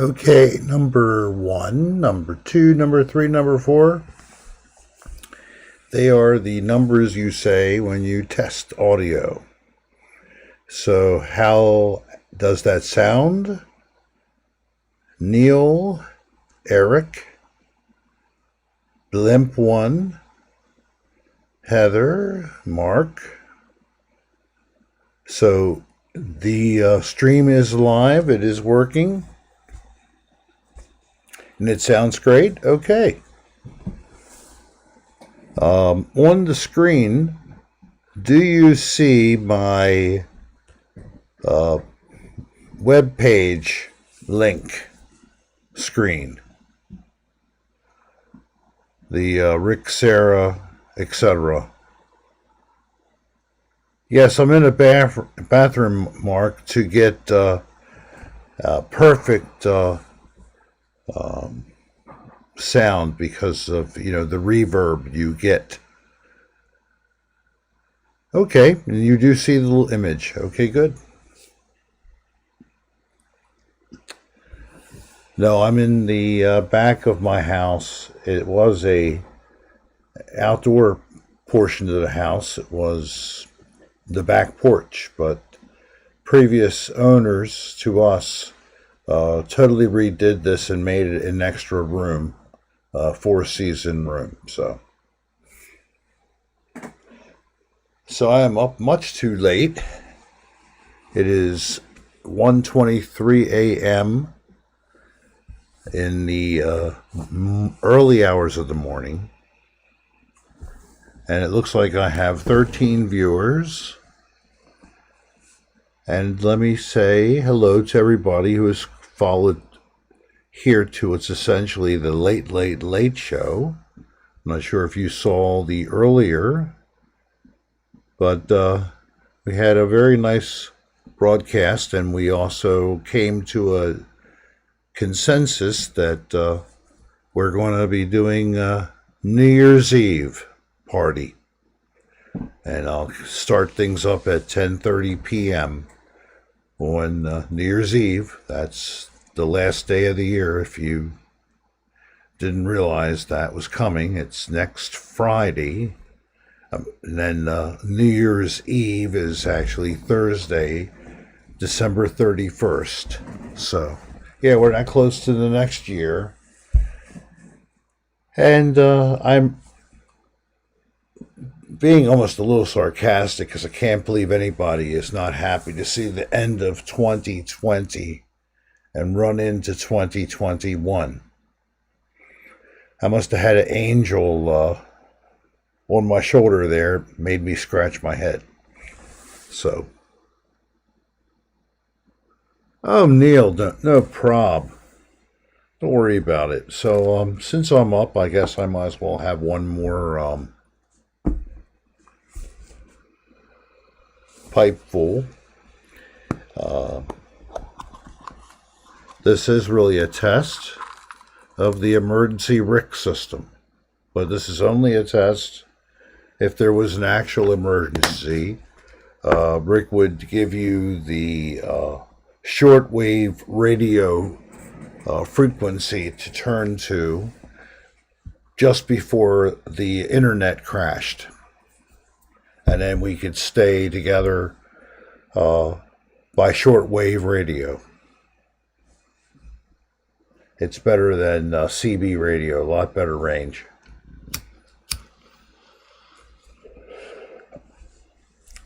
Okay, number 1, number 2, number 3, number 4. They are the numbers you say when you test audio. So how does that sound? Neil, Eric, Blimp1, Heather, Mark. So the stream is live. It is working. And it sounds great? Okay. On the screen, do you see my web page link screen? The Rick Serra, etc. Yes, I'm in a bathroom, Mark, to get perfect sound because of, the reverb you get. Okay, and you do see the little image. Okay, good. No, I'm in the back of my house. It was a outdoor portion of the house. It was the back porch, but previous owners to us totally redid this and made it an extra room, 4-season room. So I am up much too late. It is 1:23 a.m. in the early hours of the morning. And it looks like I have 13 viewers. And let me say hello to everybody who has followed here to it's essentially the Late Show. I'm not sure if you saw the earlier, but we had a very nice broadcast, and we also came to a consensus that we're going to be doing New Year's Eve party. And I'll start things up at 10:30 p.m. on New Year's Eve. That's the last day of the year. If you didn't realize that was coming, it's next Friday. And then New Year's Eve is actually Thursday, December 31st. So, yeah, we're not close to the next year. And I'm being almost a little sarcastic because I can't believe anybody is not happy to see the end of 2020 and run into 2021. I must have had an angel on my shoulder there, made me scratch my head. So, oh, Neil, no prob. Don't worry about it. So, since I'm up, I guess I might as well have one more pipe full. This is really a test of the emergency Rick system, but this is only a test. If there was an actual emergency, Rick would give you the shortwave radio frequency to turn to just before the internet crashed. And then we could stay together by shortwave radio. It's better than CB radio, a lot better range.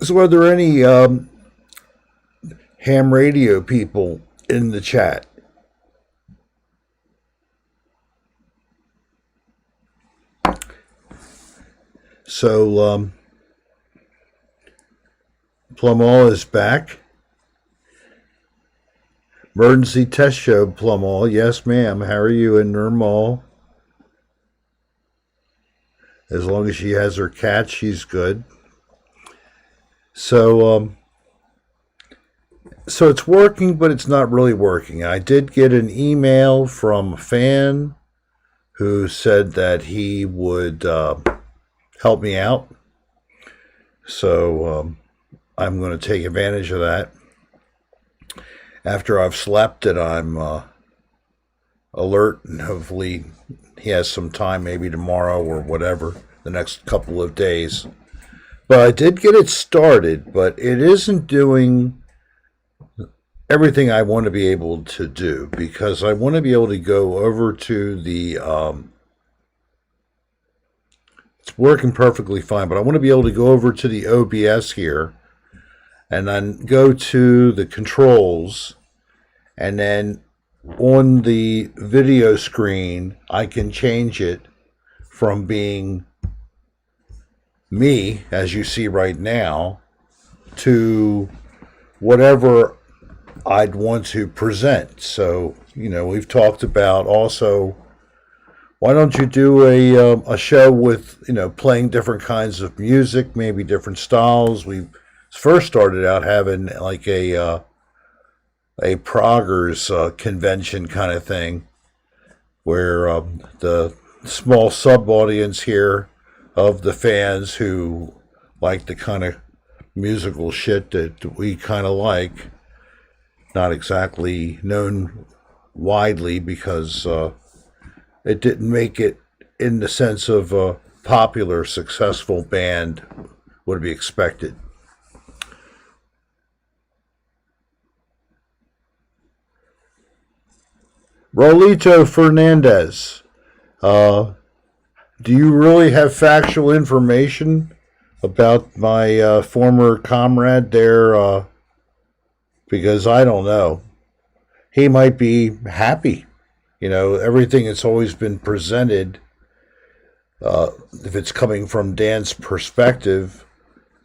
So are there any ham radio people in the chat? So, Plumall is back. Emergency test show, Plumall. Yes, ma'am. How are you in Normal? As long as she has her cat, she's good. So it's working, but it's not really working. I did get an email from a fan who said that he would help me out. So I'm going to take advantage of that. After I've slept and I'm alert, and hopefully he has some time, maybe tomorrow or whatever, the next couple of days. But I did get it started, but it isn't doing everything I want to be able to do, because I want to be able to go over to the it's working perfectly fine, but I want to be able to go over to the OBS here and then go to the controls, and then on the video screen I can change it from being me, as you see right now, to whatever I'd want to present. So, we've talked about also, why don't you do a show with, playing different kinds of music, maybe different styles. We first started out having like a proggers convention kind of thing, where the small sub audience here of the fans who like the kind of musical shit that we kind of like, not exactly known widely because it didn't make it in the sense of a popular, successful band would be expected. Rolito Fernandez, do you really have factual information about my former comrade there? Because I don't know. He might be happy. Everything that's always been presented, if it's coming from Dan's perspective,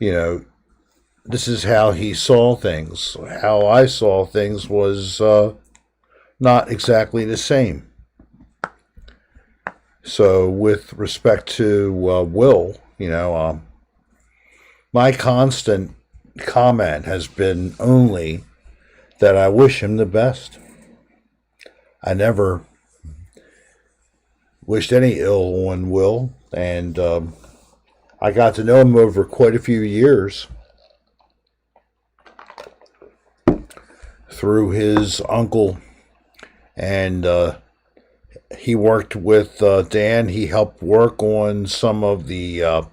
this is how he saw things. How I saw things was not exactly the same. So with respect to Will, my constant comment has been only that I wish him the best. I never wished any ill on Will, and I got to know him over quite a few years through his uncle, and he worked with Dan. He helped work on some of the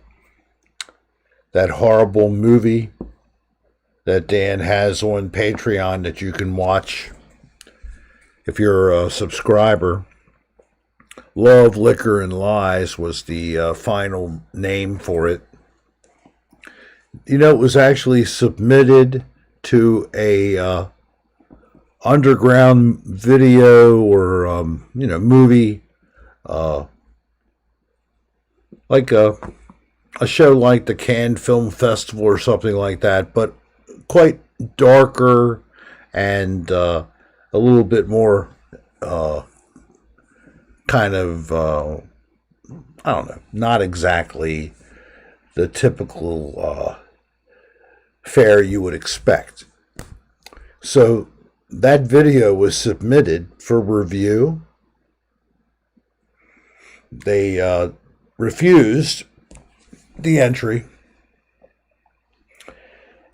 that horrible movie that Dan has on Patreon that you can watch if you're a subscriber. Love, Liquor, and Lies was the final name for it. It was actually submitted to a underground video or movie, like a show like the Cannes Film Festival or something like that, but quite darker and a little bit more kind of I don't know, not exactly the typical fare you would expect. So that video was submitted for review. They refused the entry,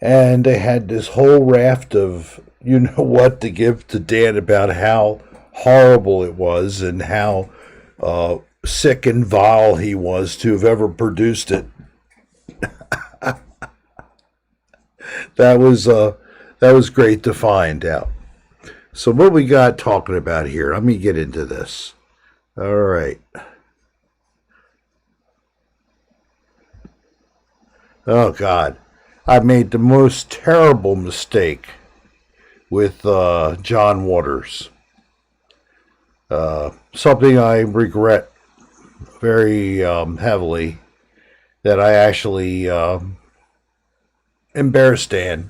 and they had this whole raft of what to give to Dan about how horrible it was and how sick and vile he was to have ever produced it. That was great to find out. So what we got talking about here? Let me get into this. All right. Oh God, I made the most terrible mistake with John Waters. Something I regret very heavily, that I actually embarrassed Dan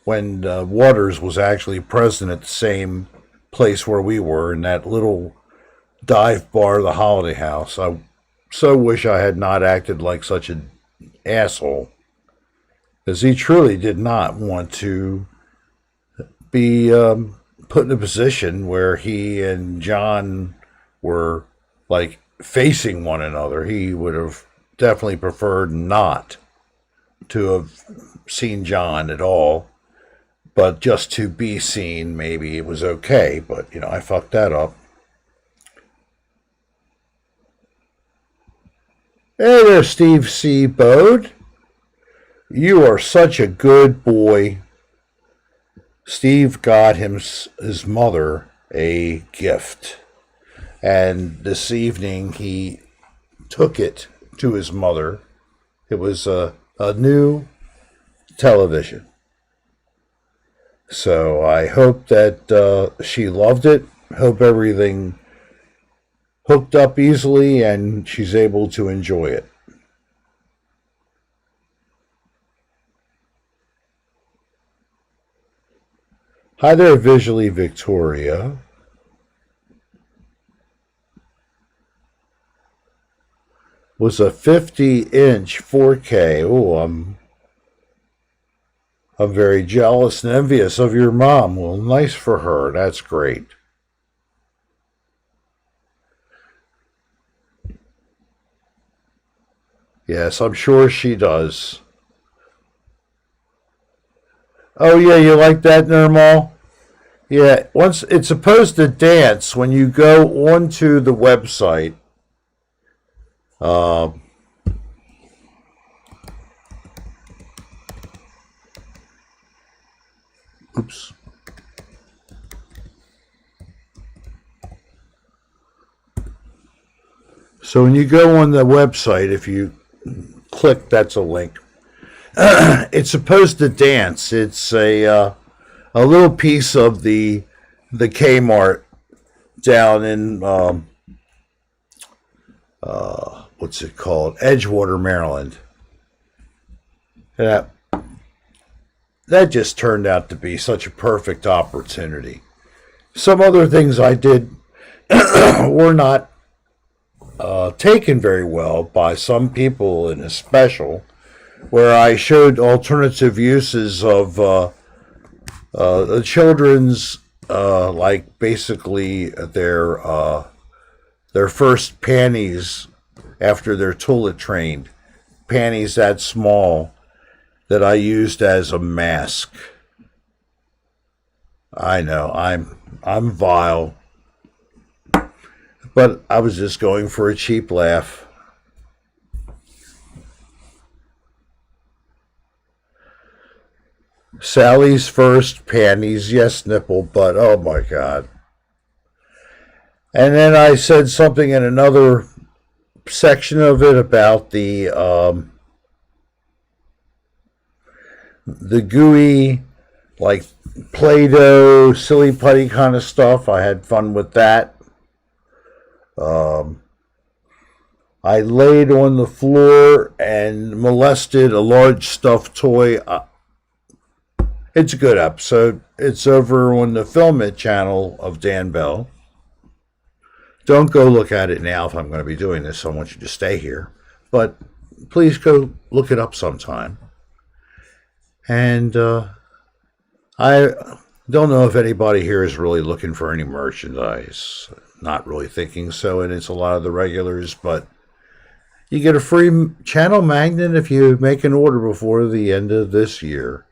when Waters was actually present at the same place where we were, in that little dive bar, the Holiday House. I so wish I had not acted like such an asshole, because he truly did not want to be put in a position where he and John were like facing one another. He would have definitely preferred not to have seen John at all, but just to be seen, maybe it was okay. But I fucked that up. Hey there, Steve C. Bode. You are such a good boy. Steve got his mother a gift, and this evening he took it to his mother. It was a new television. So I hope that she loved it. Hope everything hooked up easily and she's able to enjoy it. Hi there, Visually Victoria. Was a 50-inch 4K. Oh, I'm very jealous and envious of your mom. Well, nice for her. That's great. Yes, I'm sure she does. Oh yeah, you like that, Nirmal? Yeah, once it's supposed to dance when you go onto the website. Uh, oops. So when you go on the website, if you click, that's a link. It's supposed to dance. It's a little piece of the Kmart down in what's it called, Edgewater, Maryland. That that just turned out to be such a perfect opportunity. Some other things I did were not taken very well by some people in a special, where I showed alternative uses of the children's, like basically their first panties after they're toilet trained, panties that small that I used as a mask. I know I'm vile, but I was just going for a cheap laugh. Sally's first panties, yes, nipple, but oh my god. And then I said something in another section of it about the gooey, like Play-Doh, silly putty kind of stuff. I had fun with that. Um, I laid on the floor and molested a large stuffed toy. It's a good episode. It's over on the Film It channel of Dan Bell. Don't go look at it now if I'm going to be doing this. I want you to stay here. But please go look it up sometime. And I don't know if anybody here is really looking for any merchandise. Not really thinking so, and it's a lot of the regulars, but you get a free channel magnet if you make an order before the end of this year.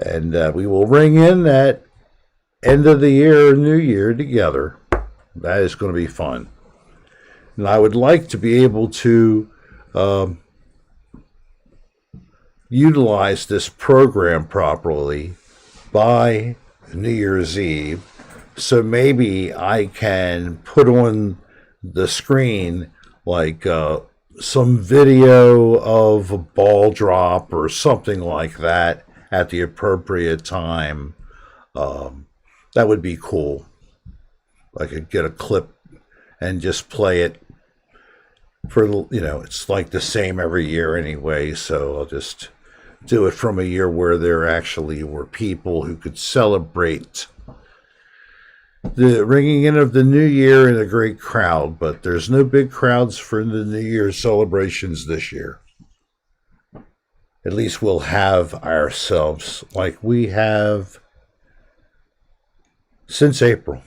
And we will ring in that end of the year, New Year together. That is going to be fun. And I would like to be able to utilize this program properly by New Year's Eve. So maybe I can put on the screen like some video of a ball drop or something like that at the appropriate time. That would be cool. I could get a clip and just play it for, it's like the same every year anyway, so I'll just do it from a year where there actually were people who could celebrate the ringing in of the new year in a great crowd, but there's no big crowds for the New Year's celebrations this year. At least we'll have ourselves like we have since April.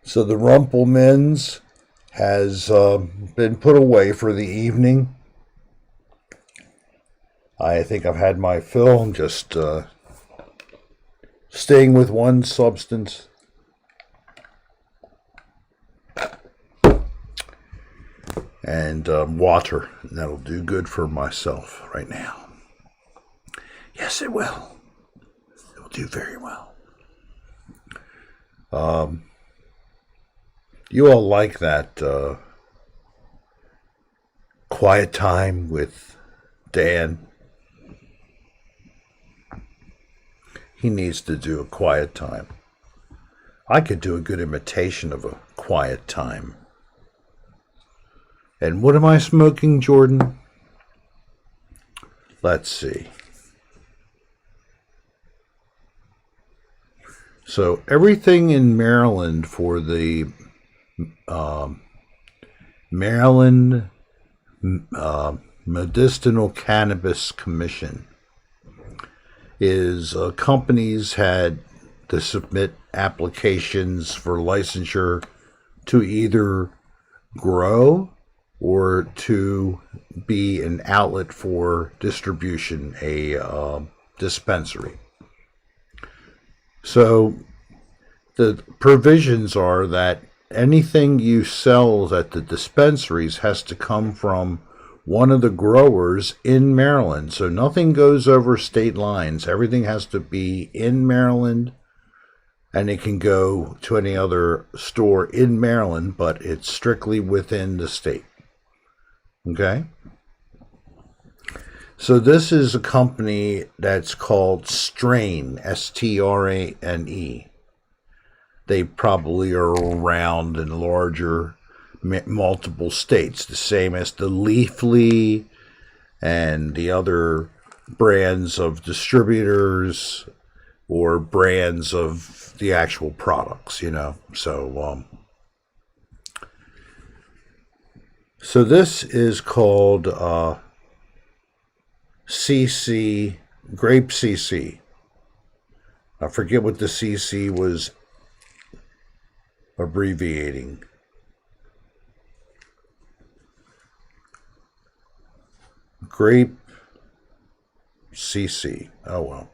So the Rumpelmans has been put away for the evening. I think I've had my fill. I'm just staying with one substance. And water. And that'll do good for myself right now. Yes, it will. It will do very well. You all like that quiet time with Dan? He needs to do a quiet time. I could do a good imitation of a quiet time. And what am I smoking, Jordan? Let's see. So everything in Maryland for the Maryland Medicinal Cannabis Commission is companies had to submit applications for licensure to either grow or to be an outlet for distribution, a dispensary. So the provisions are that anything you sell at the dispensaries has to come from one of the growers in Maryland. So nothing goes over state lines. Everything has to be in Maryland, and it can go to any other store in Maryland, but it's strictly within the state. Okay? So this is a company that's called Strain, Strane. They probably are around in larger, multiple states, the same as the Leafly and the other brands of distributors or brands of the actual products, you know. So this is called CC, Grape CC. I forget what the CC was abbreviating. Grape CC. Oh well.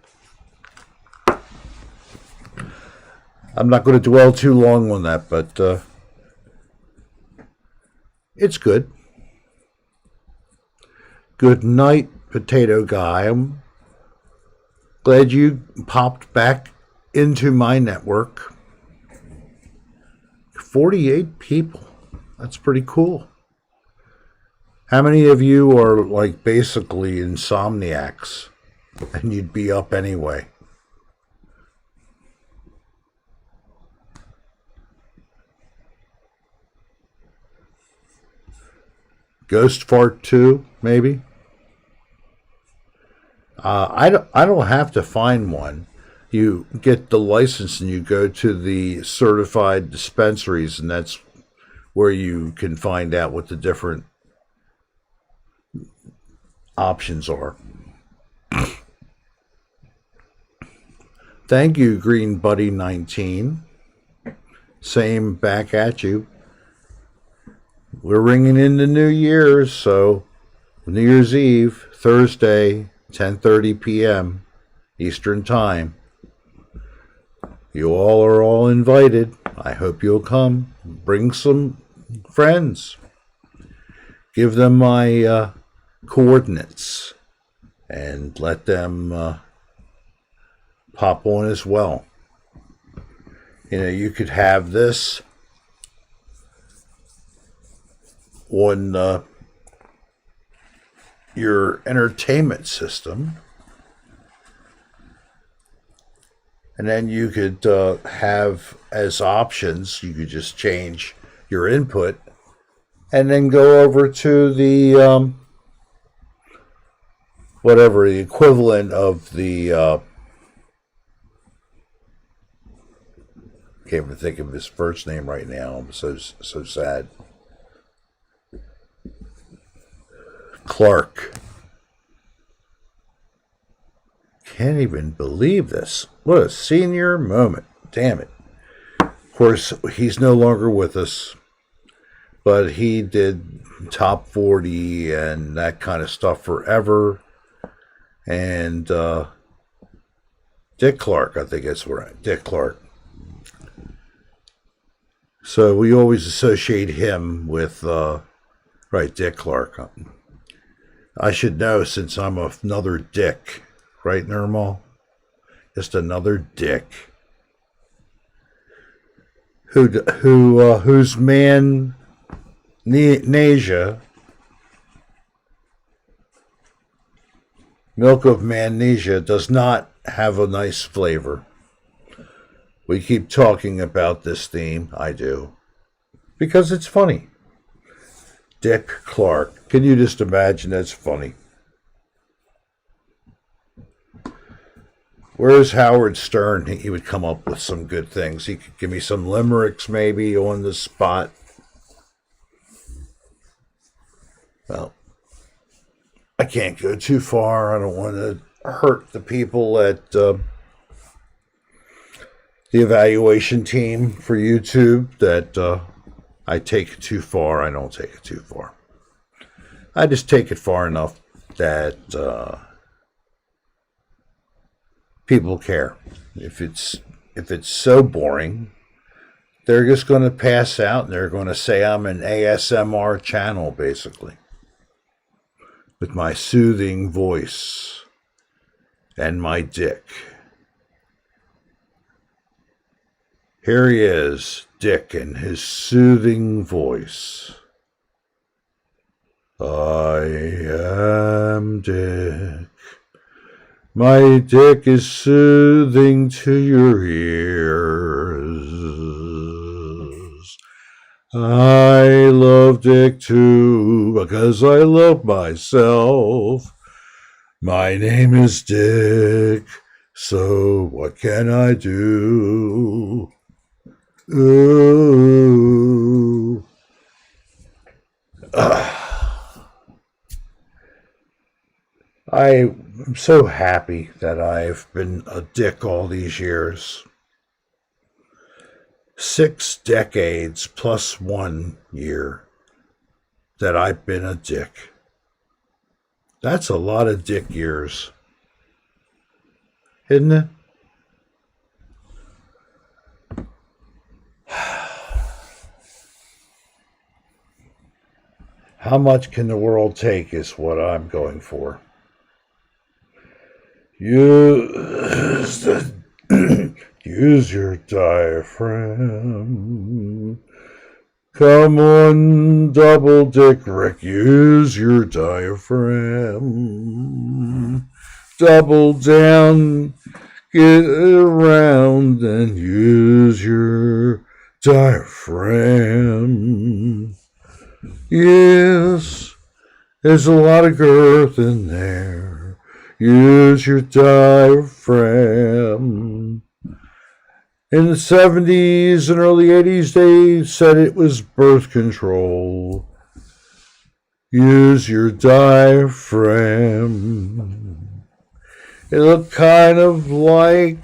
I'm not going to dwell too long on that, but it's good. Good night, Potato Guy. I'm glad you popped back into my network. 48 people. That's pretty cool. How many of you are like basically insomniacs and you'd be up anyway? Ghost fart too, maybe? I don't have to find one. You get the license and you go to the certified dispensaries, and that's where you can find out what the different options are. Thank you, Green Buddy 19. Same back at you. We're ringing in the New Year's, so New Year's Eve, Thursday, 10:30 p.m. Eastern Time. You all are all invited. I hope you'll come. Bring some friends. Give them my coordinates and let them pop on as well. You know, you could have this on your entertainment system, and then you could have as options, you could just change your input and then go over to the whatever the equivalent of the can't even think of his first name right now. I'm so sad. Clark. Can't even believe this. What a senior moment. Damn it. Of course, he's no longer with us, but he did top 40 and that kind of stuff forever. and Dick Clark, I think that's right, Dick Clark. So we always associate him with, right, Dick Clark. I should know since I'm another Dick, right, Normal? Just another Dick. Whose man, Nasia, milk of magnesia, does not have a nice flavor. We keep talking about this theme. I do. Because it's funny. Dick Clark. Can you just imagine that's funny? Where's Howard Stern? He would come up with some good things. He could give me some limericks maybe on the spot. Well, I can't go too far. I don't want to hurt the people at the evaluation team for YouTube that I take it too far. I don't take it too far. I just take it far enough that people care. If it's so boring, they're just going to pass out and they're going to say I'm an ASMR channel, basically, with my soothing voice and my dick. Here he is, Dick, and his soothing voice. I am Dick. My dick is soothing to your ears. I love Dick too, because I love myself. My name is Dick, so what can I do? Ooh. I'm so happy that I've been a dick all these years. 6 decades plus 1 year that I've been a dick. That's a lot of dick years, isn't it? How much can the world take is what I'm going for. Use your diaphragm. Come on, double dick Rick, use your diaphragm. Double down, get around and use your diaphragm. Yes, there's a lot of girth in there. Use your diaphragm. In the 70s and early 80s, they said it was birth control. Use your diaphragm. It looked kind of like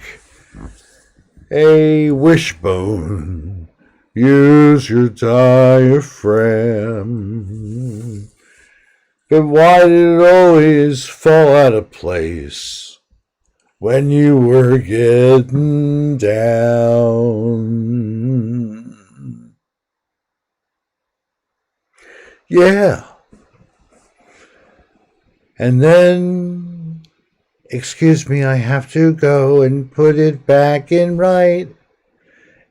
a wishbone. Use your diaphragm. But why did it always fall out of place when you were getting down? Yeah. And then, excuse me, I have to go and put it back in right.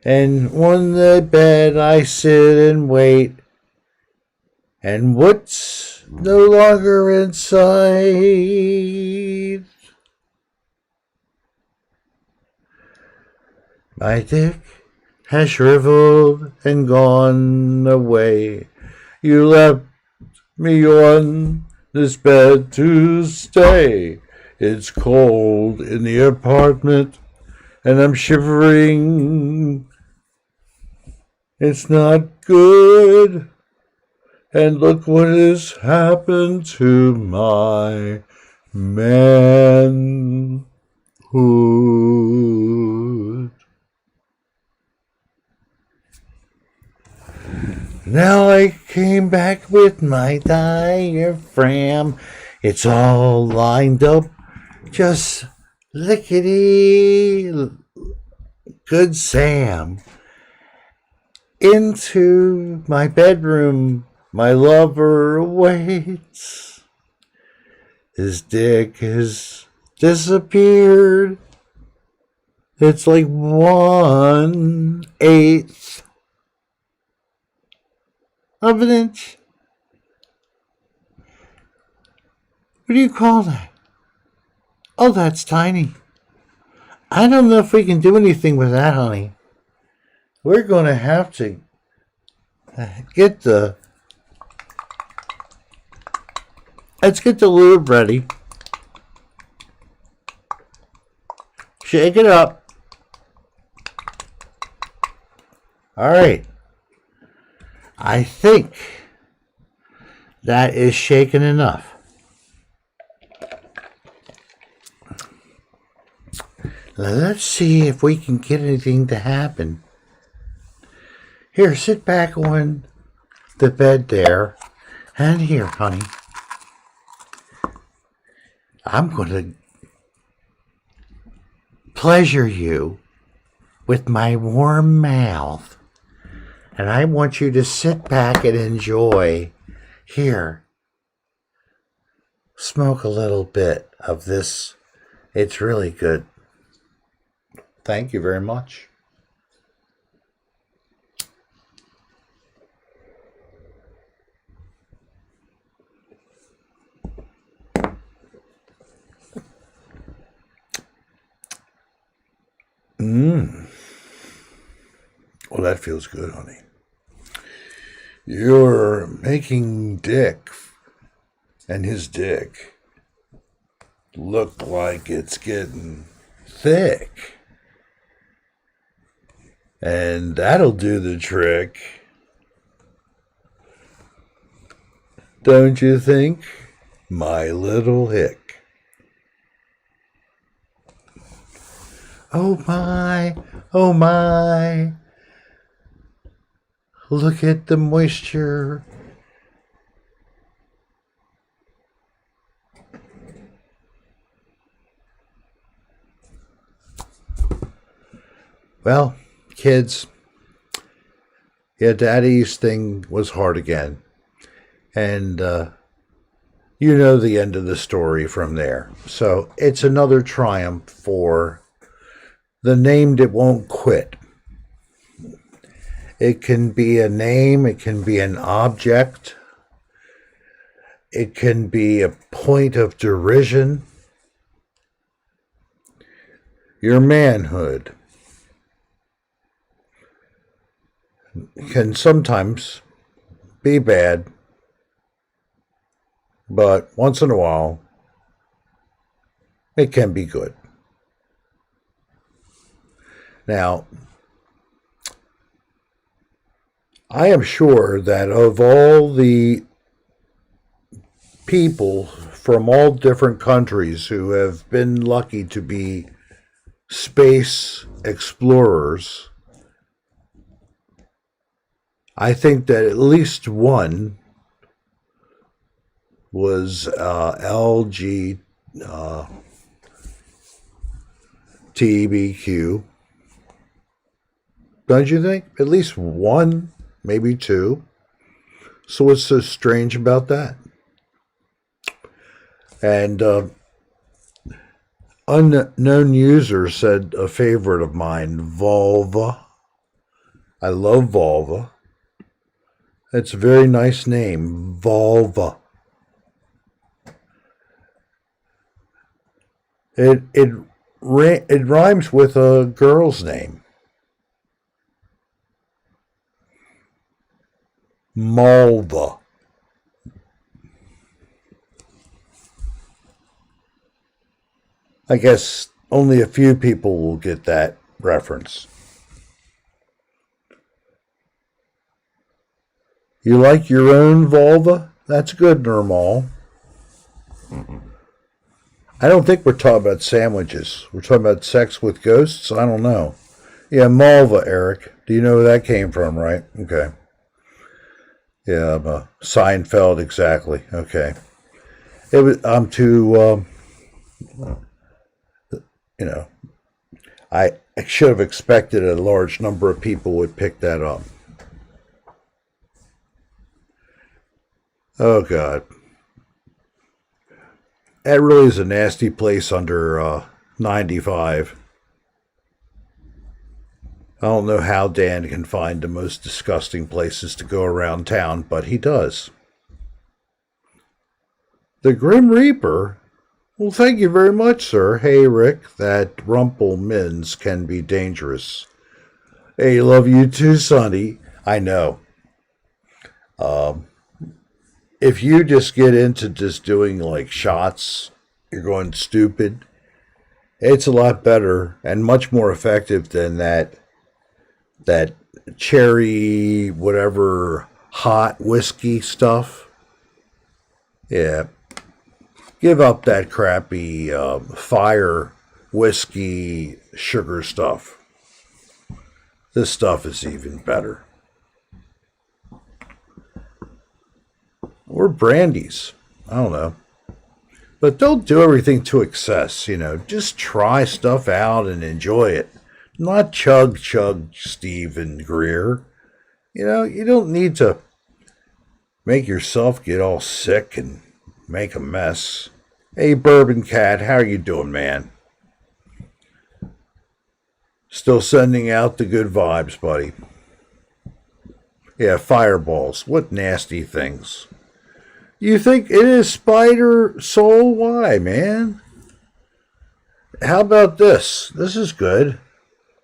And on the bed I sit and wait. And what's no longer in sight? My dick has shriveled and gone away. You left me on this bed to stay. It's cold in the apartment and I'm shivering. It's not good. And look what has happened to my manhood. Now I came back with my diaphragm. It's all lined up just lickety good Sam into my bedroom. My lover waits. His dick has disappeared. It's like 1/8 of an inch. What do you call that? Oh, that's tiny. I don't know if we can do anything with that, honey. We're going to have to get the... Let's get the lube ready. Shake it up. All right. I think that is shaken enough. Let's see if we can get anything to happen. Here, sit back on the bed there. And here, honey. I'm going to pleasure you with my warm mouth. And I want you to sit back and enjoy. Here, smoke a little bit of this. It's really good. Thank you very much. Well, that feels good, honey. You're making Dick and his dick look like it's getting thick. And that'll do the trick. Don't you think, my little hick? Oh my, oh my. Look at the moisture. Well, kids, yeah, Daddy's thing was hard again. And you know the end of the story from there. So it's another triumph for the name that won't quit. It can be a name, it can be an object, it can be a point of derision. Your manhood can sometimes be bad, but once in a while, it can be good. Now, I am sure that of all the people from all different countries who have been lucky to be space explorers, I think that at least one was LGBTQ. Don't you think? At least one, maybe two. So what's so strange about that? And unknown user said a favorite of mine, vulva. I love vulva. It's a very nice name, vulva. It rhymes with a girl's name. Malva. I guess only a few people will get that reference. You like your own vulva? That's good, Normal. I don't think we're talking about sandwiches. We're talking about sex with ghosts? I don't know. Yeah, Malva, Eric. Do you know where that came from, right? Okay. Yeah, Seinfeld, exactly. Okay. I'm too You know, I should have expected a large number of people would pick that up. Oh, God. That really is a nasty place under 95. I don't know how Dan can find the most disgusting places to go around town, but he does. The Grim Reaper? Well, thank you very much, sir. Hey, Rick, that Rumple Minz can be dangerous. Hey, love you too, Sonny. I know. If you just get into just doing like shots, you're going stupid. It's a lot better and much more effective than that cherry whatever hot whiskey stuff. Yeah, give up that crappy fire whiskey sugar stuff. This stuff is even better. Or brandies. I don't know. But don't do everything to excess, Just try stuff out and enjoy it. Not chug, Stephen Greer. You don't need to make yourself get all sick and make a mess. Hey, Bourbon Cat, how are you doing, man? Still sending out the good vibes, buddy. Yeah, fireballs. What nasty things. You think it is Spider Soul? Why, man? How about this? This is good.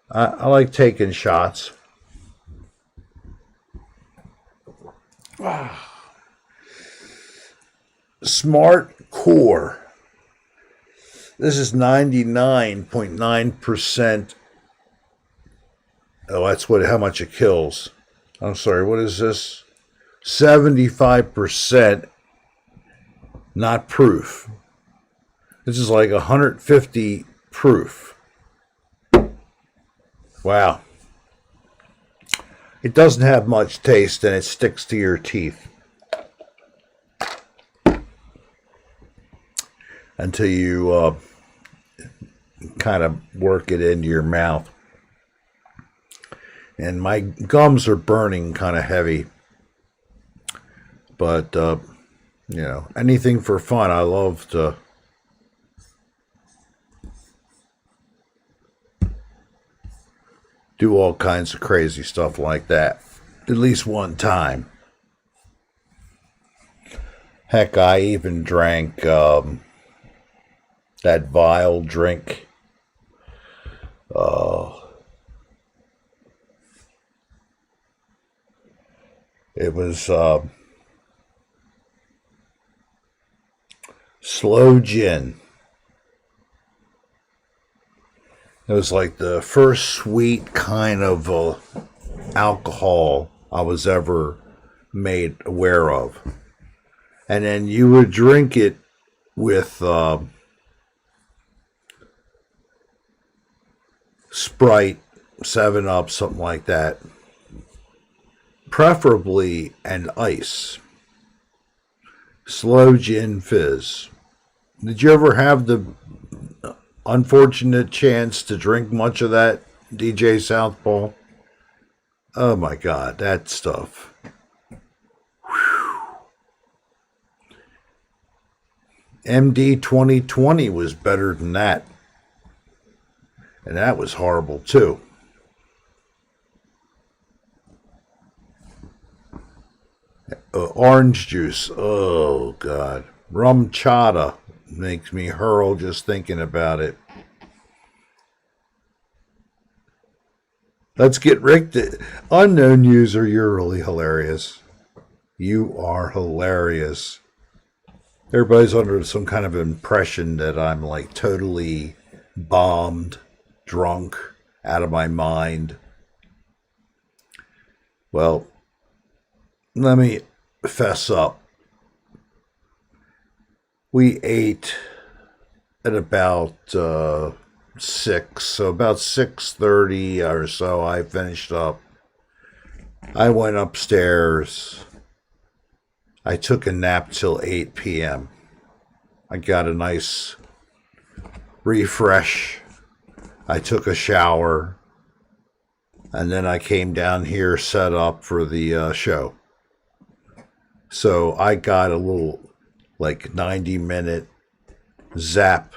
I like taking shots. Smart Core. This is 99.9%. Oh, that's how much it kills. I'm sorry, what is this? 75% not proof. This is like 150 proof. Wow. It doesn't have much taste and it sticks to your teeth until you kind of work it into your mouth. And my gums are burning kind of heavy. But, anything for fun. I love to do all kinds of crazy stuff like that. At least one time. Heck, I even drank that vile drink. It was slow gin. It was like the first sweet kind of alcohol I was ever made aware of. And then you would drink it with Sprite, 7-Up, something like that. Preferably an ice. Slow gin fizz. Did you ever have the unfortunate chance to drink much of that, DJ Southpaw? Oh my God, that stuff. Whew. MD 2020 was better than that. And that was horrible too. Orange juice. Oh, God. Rum chata makes me hurl just thinking about it. Let's get Rick to... Unknown user, you're really hilarious. You are hilarious. Everybody's under some kind of impression that I'm like totally bombed, drunk, out of my mind. Well, let me fess up. We ate at about 6, so about 6:30 or so I finished up. I went upstairs. I took a nap till 8 p.m. I got a nice refresh I took a shower, and then I came down here set up for the show. So I got a little, like, 90-minute zap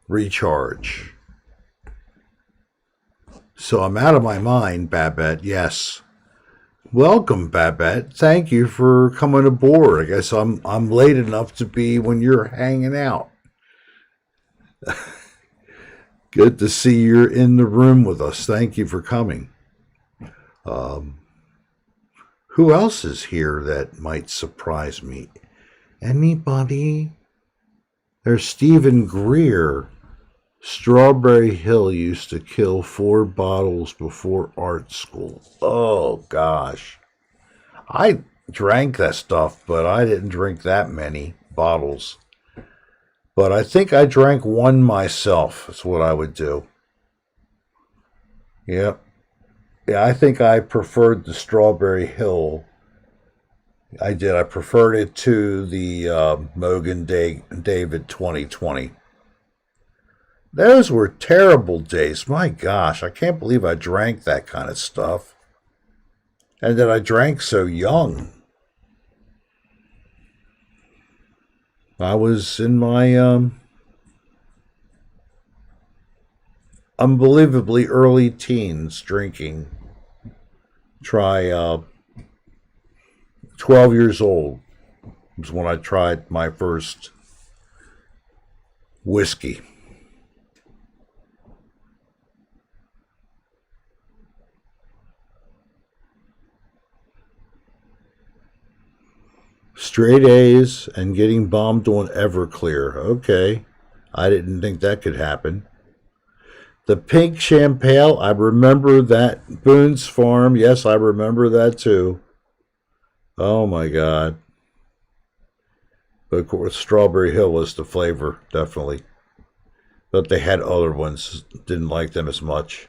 recharge. So I'm out of my mind, Babette. Yes. Welcome, Babette. Thank you for coming aboard. I guess I'm late enough to be when you're hanging out. Good to see you're in the room with us. Thank you for coming. Who else is here that might surprise me? Anybody? There's Stephen Greer. Strawberry Hill used to kill 4 bottles before art school. Oh, gosh. I drank that stuff, but I didn't drink that many bottles. But I think I drank one myself. That's what I would do. Yep. Yeah, I think I preferred the Strawberry Hill. I did. I preferred it to the Mogan David 2020. Those were terrible days. My gosh, I can't believe I drank that kind of stuff. And that I drank so young. I was in my unbelievably early teens drinking. Try 12 years old was when I tried my first whiskey. Straight A's and getting bombed on Everclear. Okay. I didn't think that could happen. The pink champagne, I remember that. Boone's Farm, yes, I remember that too. Oh my God. But of course, Strawberry Hill was the flavor, definitely. But they had other ones, didn't like them as much.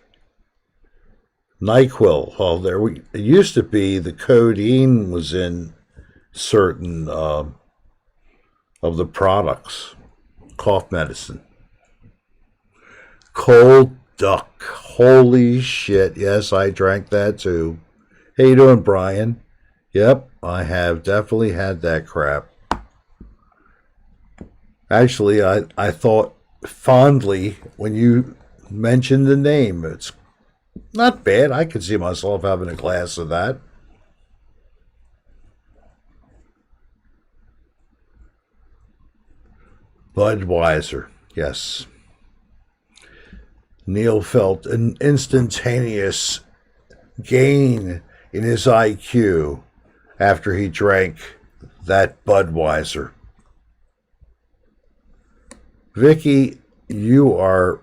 NyQuil, well, it used to be the codeine was in certain of the products. Cough medicine. Cold Duck. Holy shit. Yes, I drank that too. How you doing, Brian? Yep, I have definitely had that crap. Actually, I thought fondly when you mentioned the name. It's not bad. I could see myself having a glass of that. Budweiser, yes. Neil felt an instantaneous gain in his IQ after he drank that Budweiser. Vicky, you're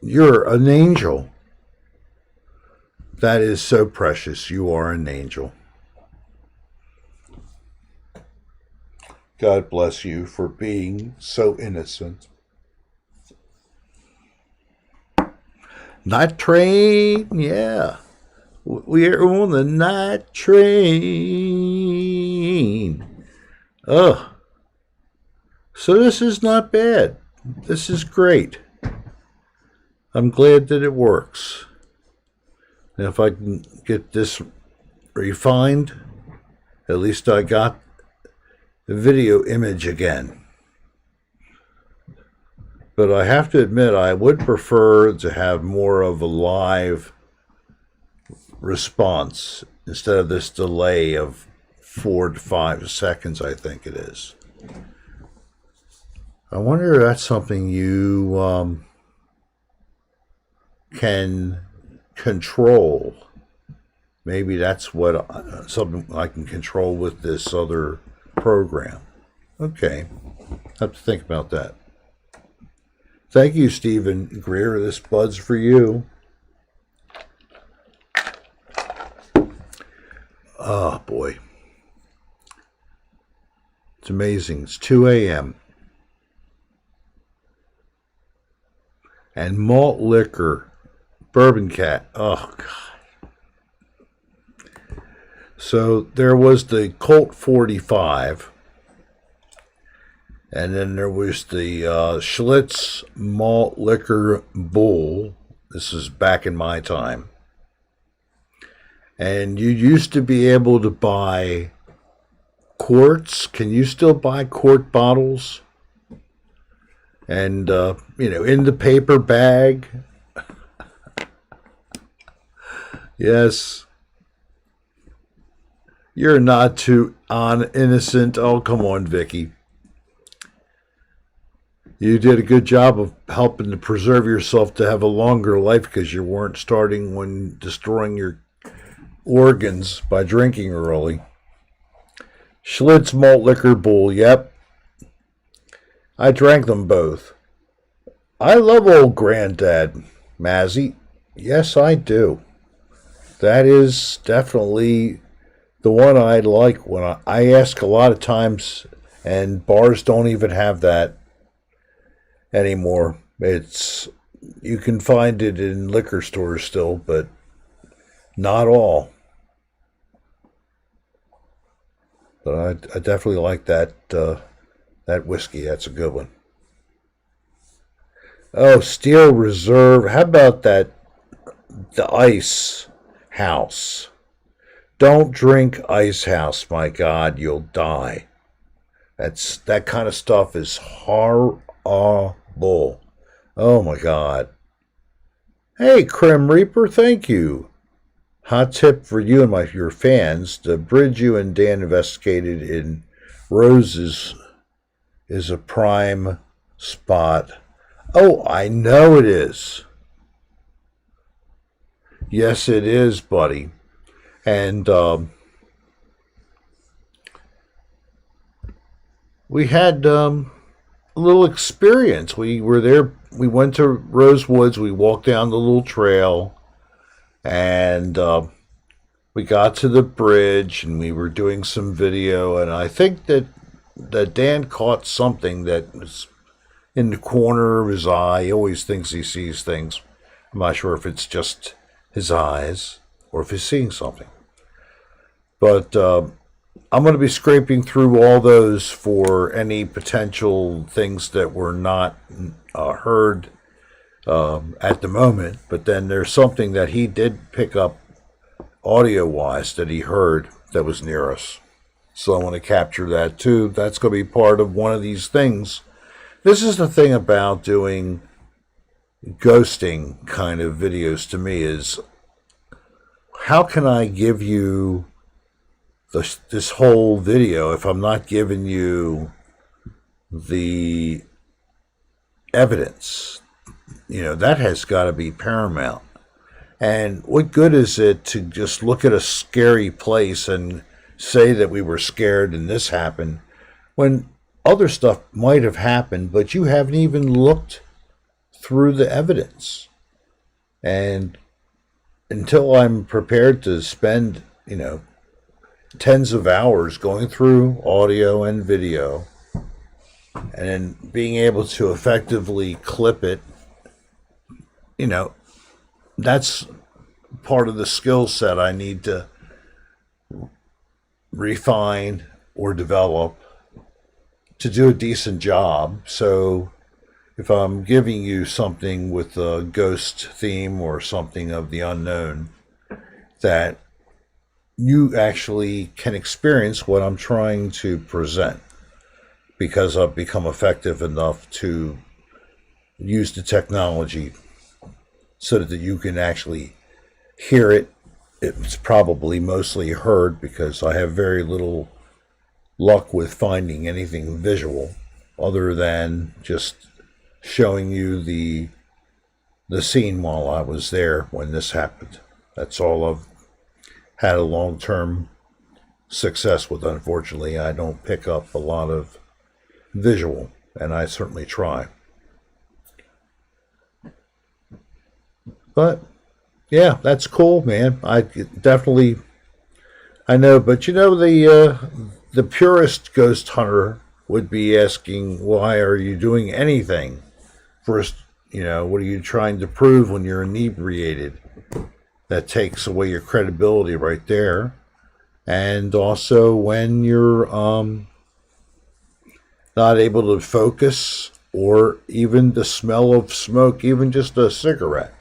an angel. That is so precious. You are an angel. God bless you for being so innocent. Night train, yeah. We're on the night train. Oh. So this is not bad. This is great. I'm glad that it works. And if I can get this refined, at least I got the video image again. But I have to admit, I would prefer to have more of a live response instead of this delay of 4 to 5 seconds, I think it is. I wonder if that's something you can control. Maybe that's what something I can control with this other program. Okay, I have to think about that. Thank you, Stephen Greer. This bud's for you. Oh, boy. It's amazing. It's 2 a.m. And malt liquor. Bourbon Cat. Oh, God. So there was the Colt 45. And then there was the Schlitz Malt Liquor Bull. This is back in my time. And you used to be able to buy quarts. Can you still buy quart bottles? And, in the paper bag. Yes. You're not too innocent. Oh, come on, Vicky. You did a good job of helping to preserve yourself to have a longer life because you weren't starting when destroying your organs by drinking early. Schlitz Malt Liquor Bull, yep. I drank them both. I love old Granddad, Mazzy. Yes, I do. That is definitely the one I like when I ask a lot of times, and bars don't even have that anymore. You can find it in liquor stores still, but not all. But I definitely like that whiskey. That's a good one. Oh, Steel Reserve. How about the Ice House? Don't drink Ice House, my God, you'll die. That kind of stuff is horrible. Oh my God. Hey, Crim Reaper, thank you. Hot tip for you and your fans: the bridge you and Dan investigated in Roses is a prime spot. Oh, I know it is. Yes, it is, buddy. And we had a little experience. We were there. We went to Rosewoods. We walked down the little trail, and we got to the bridge, and we were doing some video. And I think that Dan caught something that was in the corner of his eye. He always thinks he sees things. I'm not sure if it's just his eyes or if he's seeing something. But I'm going to be scraping through all those for any potential things that were not heard at the moment. But then there's something that he did pick up audio-wise that he heard that was near us. So I want to capture that too. That's going to be part of one of these things. This is the thing about doing ghosting kind of videos to me, is how can I give you this whole video if I'm not giving you the evidence? That has got to be paramount. And what good is it to just look at a scary place and say that we were scared and this happened, when other stuff might have happened, but you haven't even looked through the evidence? And until I'm prepared to spend, tens of hours going through audio and video and then being able to effectively clip it, that's part of the skill set I need to refine or develop to do a decent job. So if I'm giving you something with a ghost theme or something of the unknown, that you actually can experience what I'm trying to present, because I've become effective enough to use the technology so that you can actually hear it. It's probably mostly heard, because I have very little luck with finding anything visual other than just showing you the scene while I was there when this happened. That's all I've had a long-term success with. Unfortunately, I don't pick up a lot of visual, and I certainly try. But yeah, that's cool, man. I know, but the purist ghost hunter would be asking, why are you doing anything? First, what are you trying to prove when you're inebriated? That takes away your credibility right there. And also when you're not able to focus, or even the smell of smoke, even just a cigarette.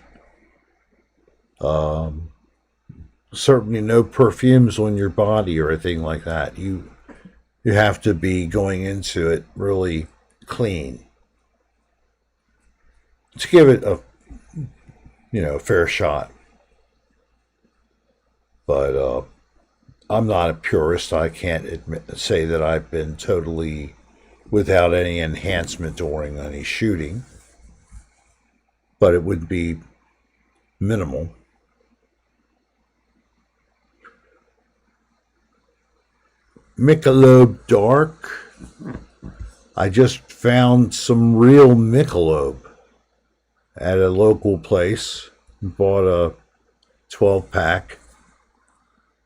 Certainly no perfumes on your body or anything like that. You have to be going into it really clean to give it a fair shot. But I'm not a purist. I can't say that I've been totally without any enhancement during any shooting, but it would be minimal. Michelob Dark. I just found some real Michelob at a local place. Bought a 12-pack.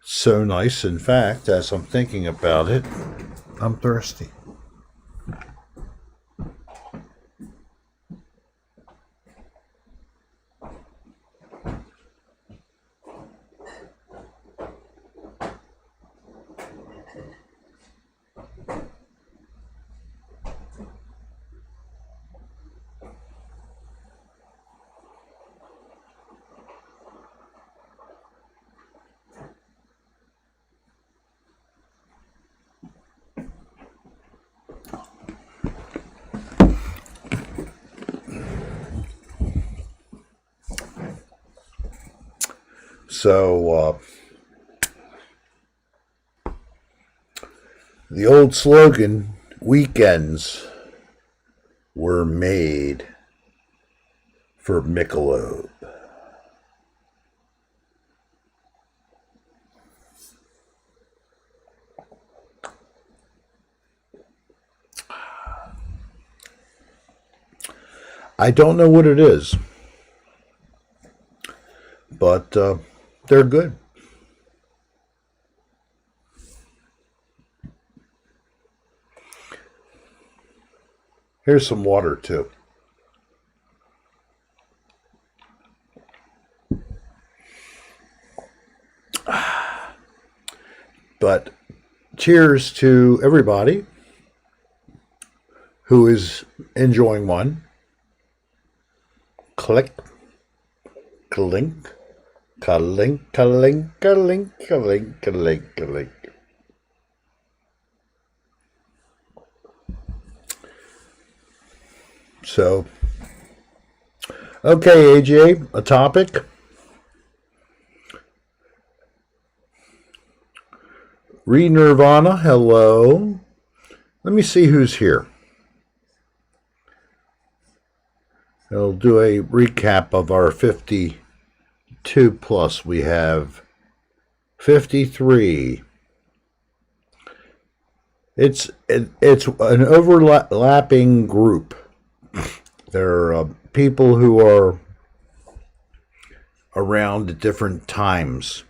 So nice. In fact, as I'm thinking about it, I'm thirsty. So, the old slogan, weekends were made for Michelob. I don't know what it is, but they're good. Here's some water too. But cheers to everybody who is enjoying one. Click, clink, clink, clink, clink, clink, clink, clink. So, okay, AJ, a topic. Nirvana, hello. Let me see who's here. I'll do a recap of our 52 plus. We have 53. It's an overlapping group. There are people who are around at different times.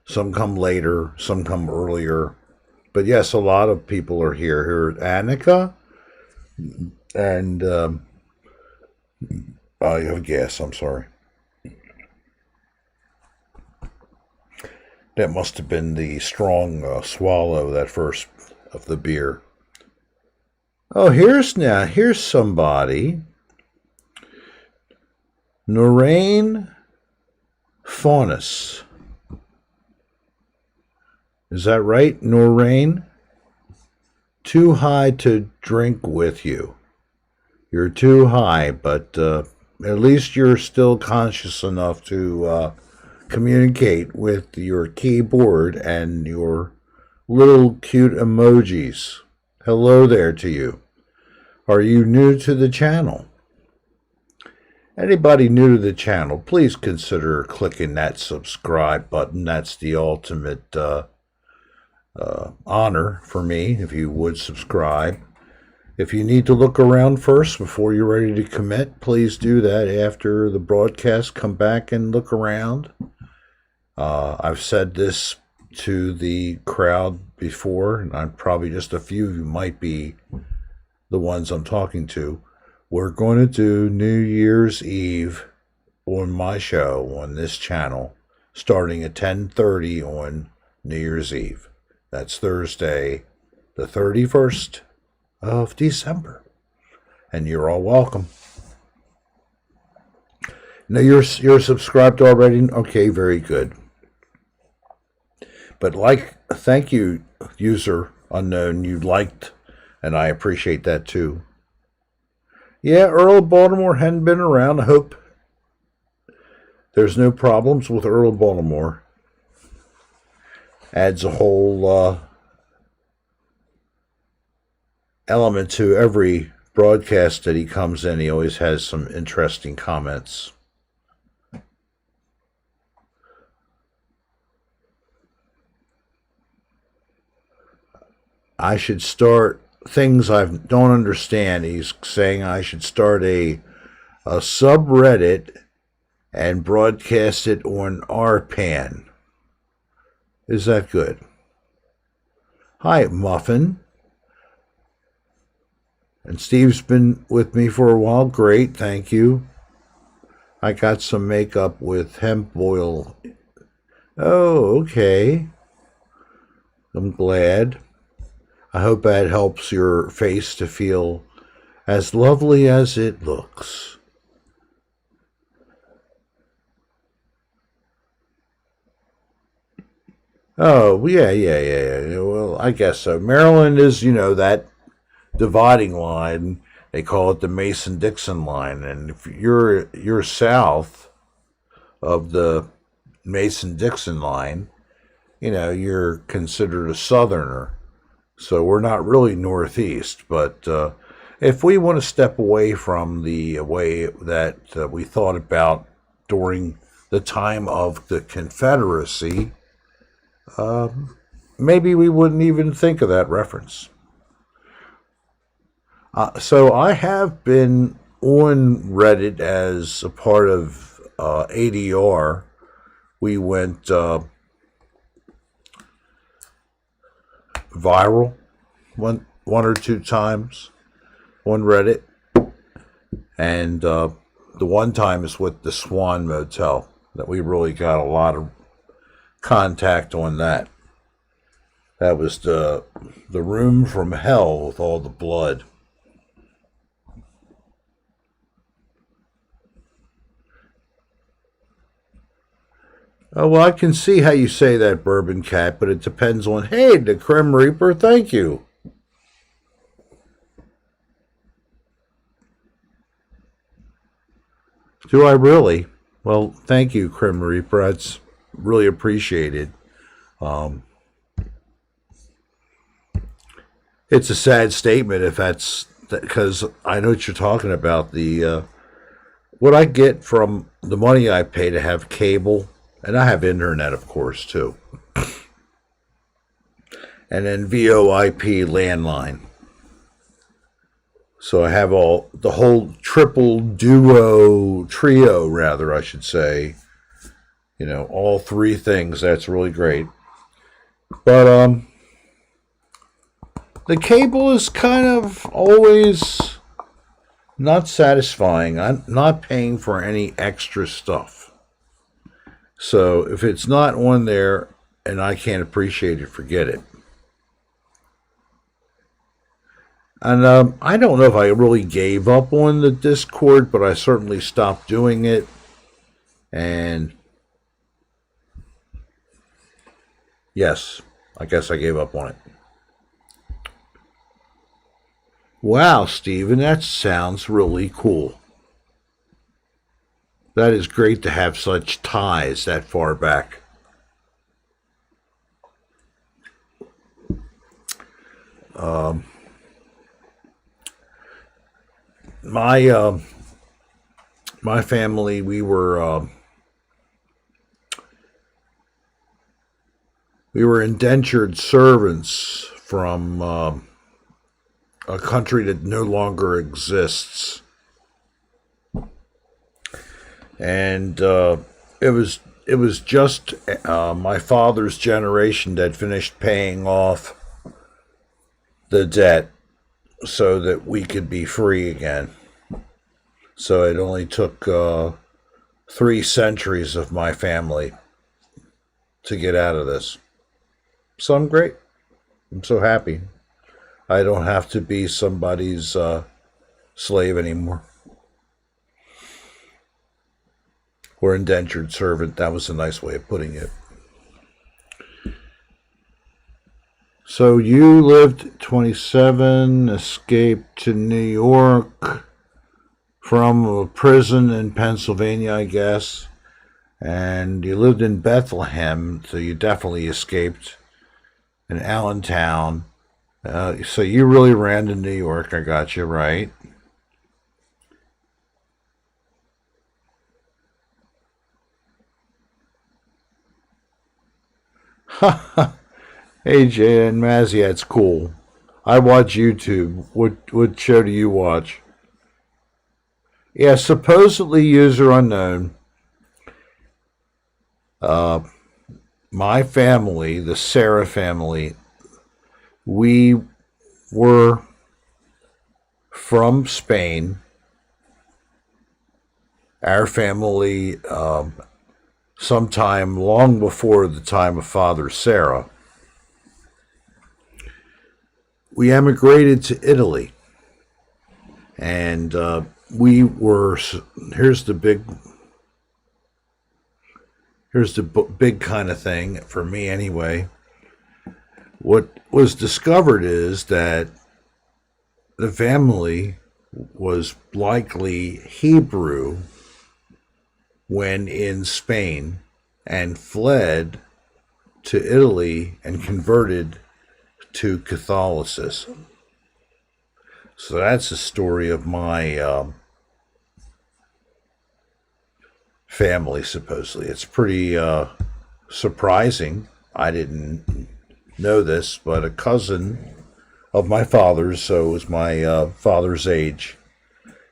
Some come later, some come earlier. But yes, a lot of people are here. Here's Annika. And I have a guess, I'm sorry. That must have been the strong swallow, that first of the beer. Oh, here's somebody. Noreen Faunus. Is that right, Noreen? Too high to drink with you. You're too high, but at least you're still conscious enough to communicate with your keyboard and your little cute emojis. Hello there to you. Are you new to the channel? Anybody new to the channel, please consider clicking that subscribe button. That's the ultimate honor for me if you would subscribe. If you need to look around first before you're ready to commit, please do that after the broadcast. Come back and look around. I've said this to the crowd before, and I'm probably just a few of you might be the ones I'm talking to. We're going to do New Year's Eve on my show on this channel, starting at 10:30 on New Year's Eve. That's Thursday, the 31st of December. And you're all welcome. Now you're subscribed already? Okay, very good. But thank you, user unknown. You liked, and I appreciate that too. Yeah, Earl of Baltimore hadn't been around. I hope there's no problems with Earl of Baltimore. Adds a whole element to every broadcast that he comes in. He always has some interesting comments. I should start things I don't understand. He's saying I should start a subreddit and broadcast it on RPAN. Is that good? Hi, Muffin. And Steve's been with me for a while. Great, thank you. I got some makeup with hemp oil. Oh, okay. I'm glad. I hope that helps your face to feel as lovely as it looks. Oh, yeah. Well, I guess so. Maryland is, that dividing line. They call it the Mason-Dixon line. And if you're south of the Mason-Dixon line, you're considered a southerner. So we're not really northeast, but if we want to step away from the way that we thought about during the time of the Confederacy, maybe we wouldn't even think of that reference. So I have been on Reddit as a part of ADR. We went viral one or two times on Reddit, and the one time is with the Swan Motel that we really got a lot of contact on that. That was the room from hell with all the blood. Oh, well, I can see how you say that, Bourbon Cat, but it depends on, hey, the Grim Reaper, thank you. Do I really? Well, thank you, Grim Reaper. That's really appreciated. It's a sad statement if that's because I know what you're talking about. The what I get from the money I pay to have cable, and I have internet, of course, too, and then VoIP landline. So I have the whole trio, rather, I should say. All three things. That's really great. But the cable is kind of always not satisfying. I'm not paying for any extra stuff. So if it's not on there and I can't appreciate it, forget it. And I don't know if I really gave up on the Discord, but I certainly stopped doing it. And yes, I guess I gave up on it. Wow, Steven, that sounds really cool. That is great to have such ties that far back. My family, we were indentured servants from a country that no longer exists, and it was just my father's generation that finished paying off the debt so that we could be free again. So it only took 3 centuries of my family to get out of this. So I'm great. I'm so happy. I don't have to be somebody's slave anymore. Or indentured servant. That was a nice way of putting it. So you lived 27, escaped to New York from a prison in Pennsylvania, I guess. And you lived in Bethlehem, so you definitely escaped in Allentown. So you really ran to New York, I got you, right? Hey, Jay and Mazzy, that's cool. I watch YouTube. What show do you watch? Yeah, supposedly user unknown. My family, the Serra family, we were from Spain. Our family, sometime long before the time of Father Serra, we emigrated to Italy. And we were, here's the big kind of thing, for me anyway. What was discovered is that the family was likely Hebrew when in Spain and fled to Italy and converted to Catholicism. So that's the story of my family, supposedly. It's pretty surprising. I didn't know this, but a cousin of my father's, so it was my father's age,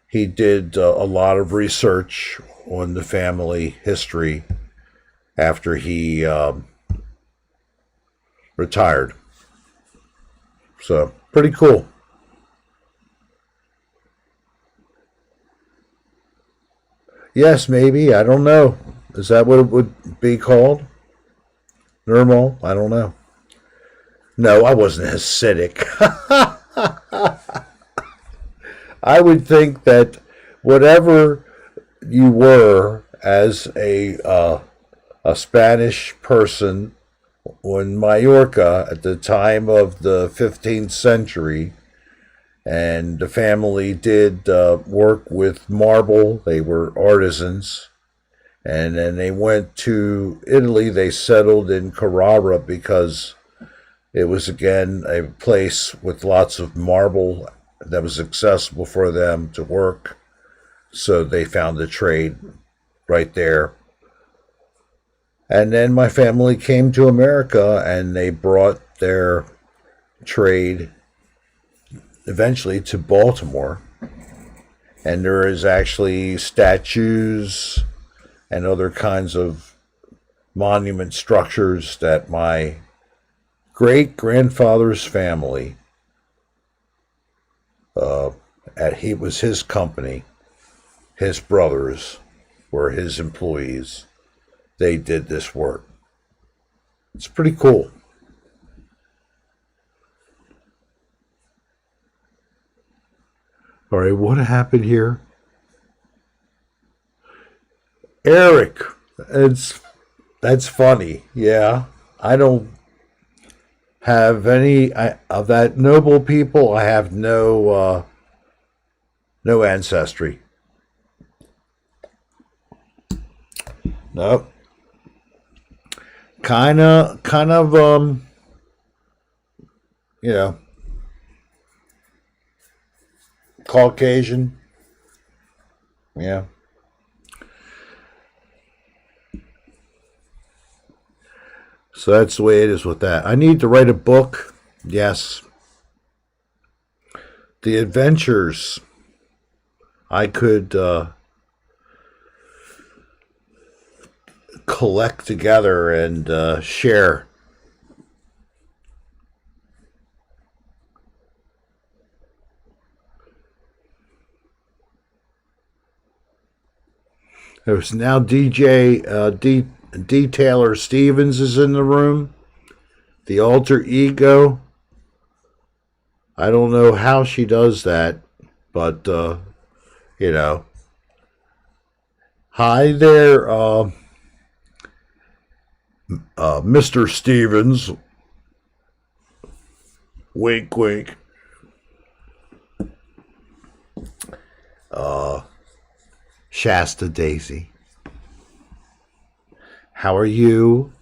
he did a lot of research on the family history after he retired. So, pretty cool. Yes, maybe. I don't know. Is that what it would be called? Normal? I don't know. No, I wasn't Hasidic. I would think that whatever you were as a Spanish person on Mallorca at the time of the 15th century, and the family did work with marble. They were artisans. And then they went to Italy. They settled in Carrara because it was, again, a place with lots of marble that was accessible for them to work. So they found a trade right there. And then my family came to America and they brought their trade eventually to Baltimore. And there is actually statues and other kinds of monument structures that my great-grandfather's family, he was his company, his brothers were his employees. They did this work. It's pretty cool. All right, what happened here? Eric, that's funny. Yeah, I don't have any of that noble people. I have no ancestry. Nope. Kind of you know, Caucasian. Yeah. So that's the way it is with that. I need to write a book. Yes. The adventures I could collect together and share. There's now DJ D. Taylor Stevens is in the room. The alter ego. I don't know how she does that, but, you know. Hi there, Mr. Stevens. Wink, wink. Shasta Daisy. How are you?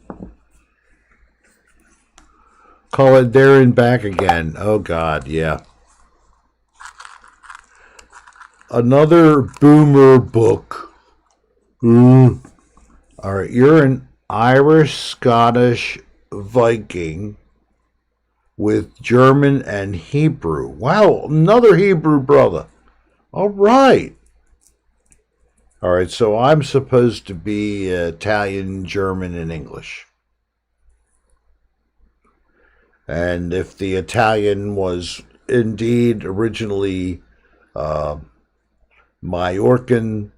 Call it there and back again. Oh, God, yeah. Another boomer book. All right, you're an Irish Scottish Viking with German and Hebrew. Wow, another Hebrew brother. All right. All right, so I'm supposed to be Italian, German, and English. And if the Italian was indeed originally Majorcan,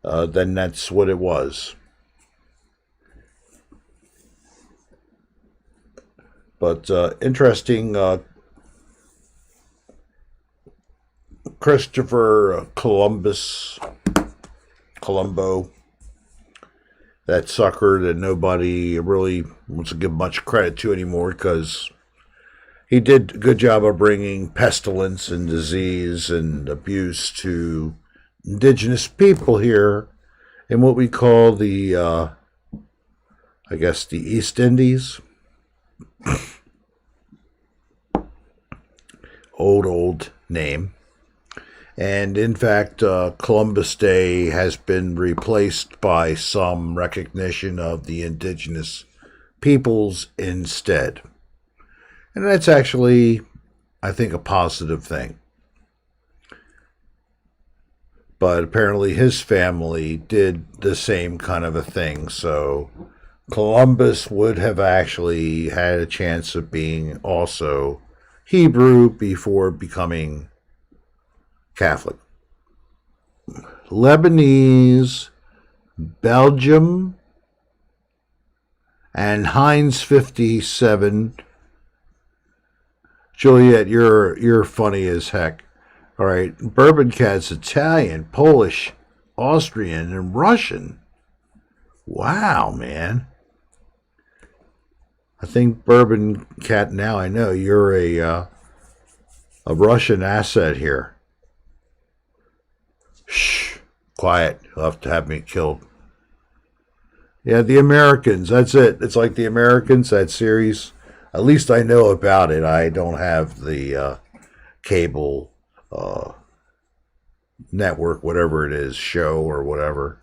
then that's what it was. But interesting, Christopher Colombo, that sucker that nobody really wants to give much credit to anymore because he did a good job of bringing pestilence and disease and abuse to indigenous people here in what we call the, I guess, the East Indies. Old name. And in fact, Columbus Day has been replaced by some recognition of the indigenous peoples instead. And that's actually, I think, a positive thing. But apparently his family did the same kind of a thing. So Columbus would have actually had a chance of being also Hebrew before becoming Catholic. Lebanese, Belgium, and Heinz 57. Juliet, you're funny as heck. All right, Bourbon Cat's Italian, Polish, Austrian, and Russian. Wow, man. I think Bourbon Cat. Now I know you're a Russian asset here. Shh, quiet. You'll have to have me killed. Yeah, the Americans. That's it. It's like the Americans, that series. At least I know about it. I don't have the cable network, whatever it is, show or whatever.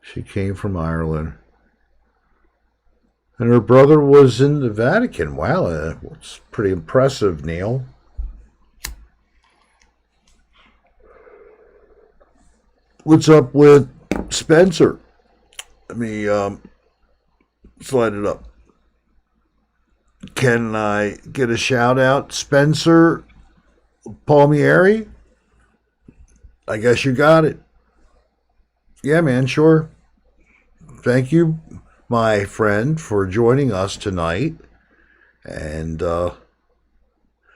She came from Ireland. And her brother was in the Vatican. Wow, that's pretty impressive, Neil. What's up with Spencer? Let me slide it up. Can I get a shout out? Spencer Palmieri? I guess you got it. Yeah, man, sure. Thank you, my friend, for joining us tonight. And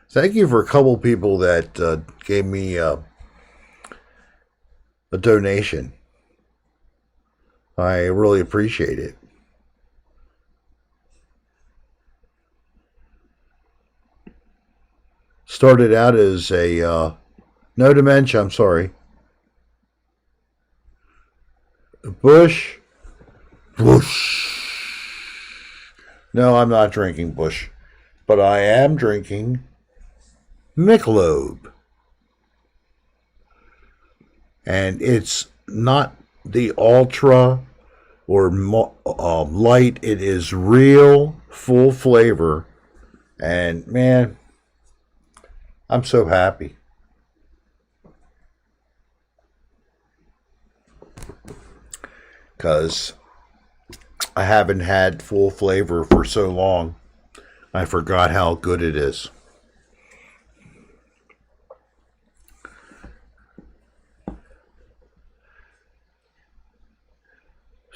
thank you for a couple people that gave me a donation. I really appreciate it. Started out as a no dementia, I'm sorry. Bush. No, I'm not drinking Bush, but I am drinking Michelob. And it's not the ultra or light. It is real, full flavor. And man, I'm so happy. Because I haven't had full flavor for so long. I forgot how good it is.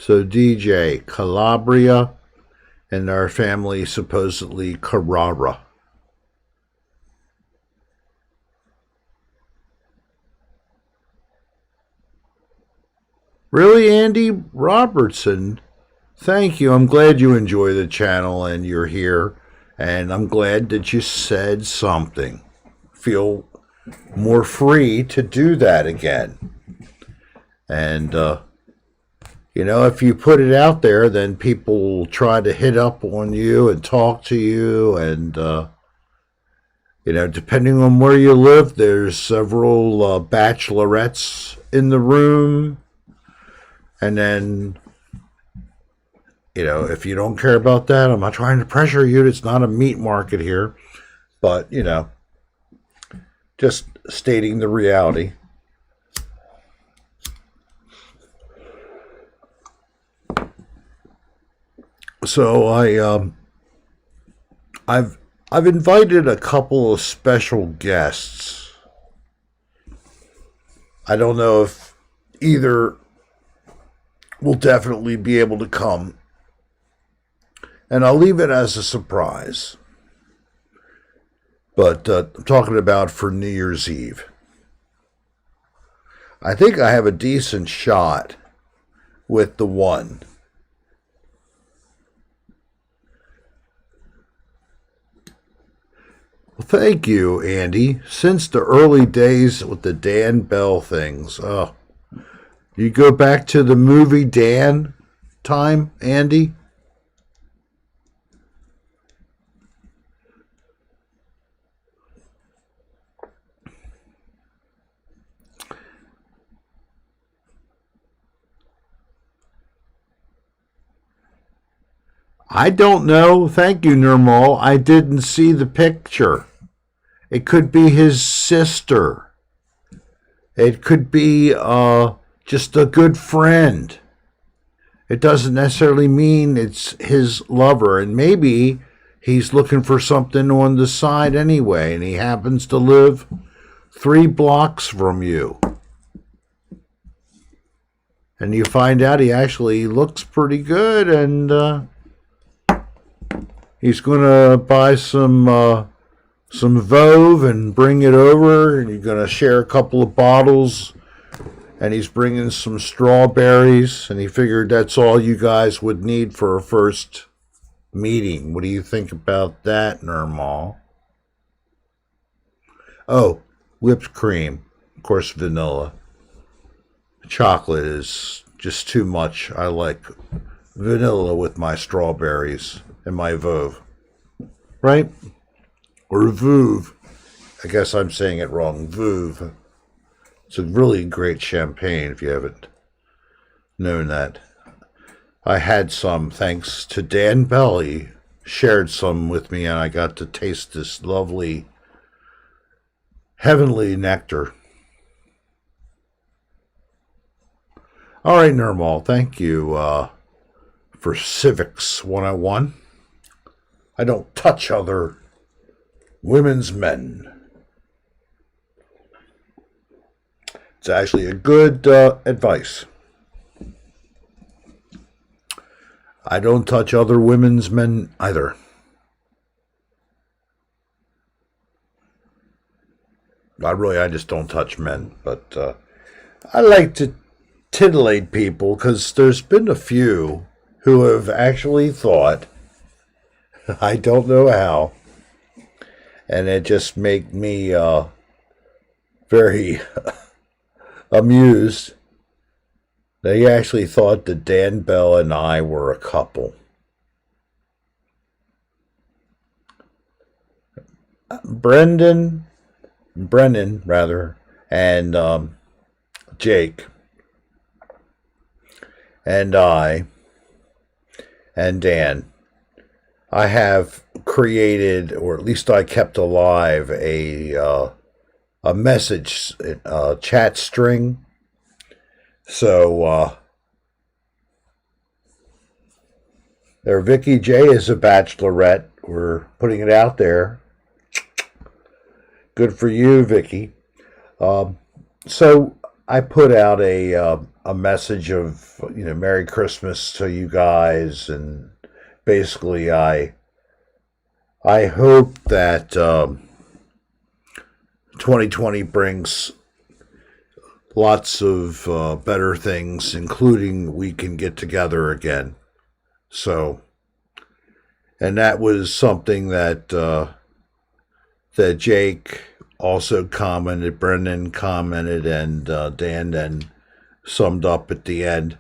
So DJ, Calabria, and our family supposedly Carrara. Really, Andy Robertson? Thank you. I'm glad you enjoy the channel and you're here. And I'm glad that you said something. Feel more free to do that again. And, if you put it out there, then people will try to hit up on you and talk to you. And, depending on where you live, there's several bachelorettes in the room. And then, if you don't care about that, I'm not trying to pressure you. It's not a meat market here. But, just stating the reality. So I've invited a couple of special guests. I don't know if either will definitely be able to come. And I'll leave it as a surprise. But I'm talking about for New Year's Eve. I think I have a decent shot with the one. Well, thank you, Andy. Since the early days with the Dan Bell things. You go back to the movie Dan time, Andy? I don't know. Thank you, Nirmal. I didn't see the picture. It could be his sister. It could be just a good friend. It doesn't necessarily mean it's his lover. And maybe he's looking for something on the side anyway, and he happens to live 3 blocks from you. And you find out he actually looks pretty good, and he's going to buy some Vove and bring it over, and you're going to share a couple of bottles, and he's bringing some strawberries, and he figured that's all you guys would need for a first meeting. What do you think about that, Nirmal? Oh, whipped cream. Of course, vanilla. Chocolate is just too much. I like vanilla with my strawberries and my Vove. Right? Or Vouv. I guess I'm saying it wrong. Vouv. It's a really great champagne if you haven't known that. I had some thanks to Dan Bell. He shared some with me, and I got to taste this lovely heavenly nectar. All right, Nirmal, thank you for Civics 101. I don't touch other women's men. It's actually a good advice. I don't touch other women's men either. I just don't touch men. But I like to titillate people because there's been a few who have actually thought, I don't know how, and it just made me very amused. They actually thought that Dan Bell and I were a couple. Brendan, and Jake, and I, and Dan, I have created, or at least I kept alive, a message chat string. So there, Vicky J is a bachelorette. We're putting it out there. Good for you, Vicky. So I put out a message of Merry Christmas to you guys, and basically I hope that 2020 brings lots of better things, including we can get together again. So, and that was something that Jake also commented, Brendan commented, and Dan then summed up at the end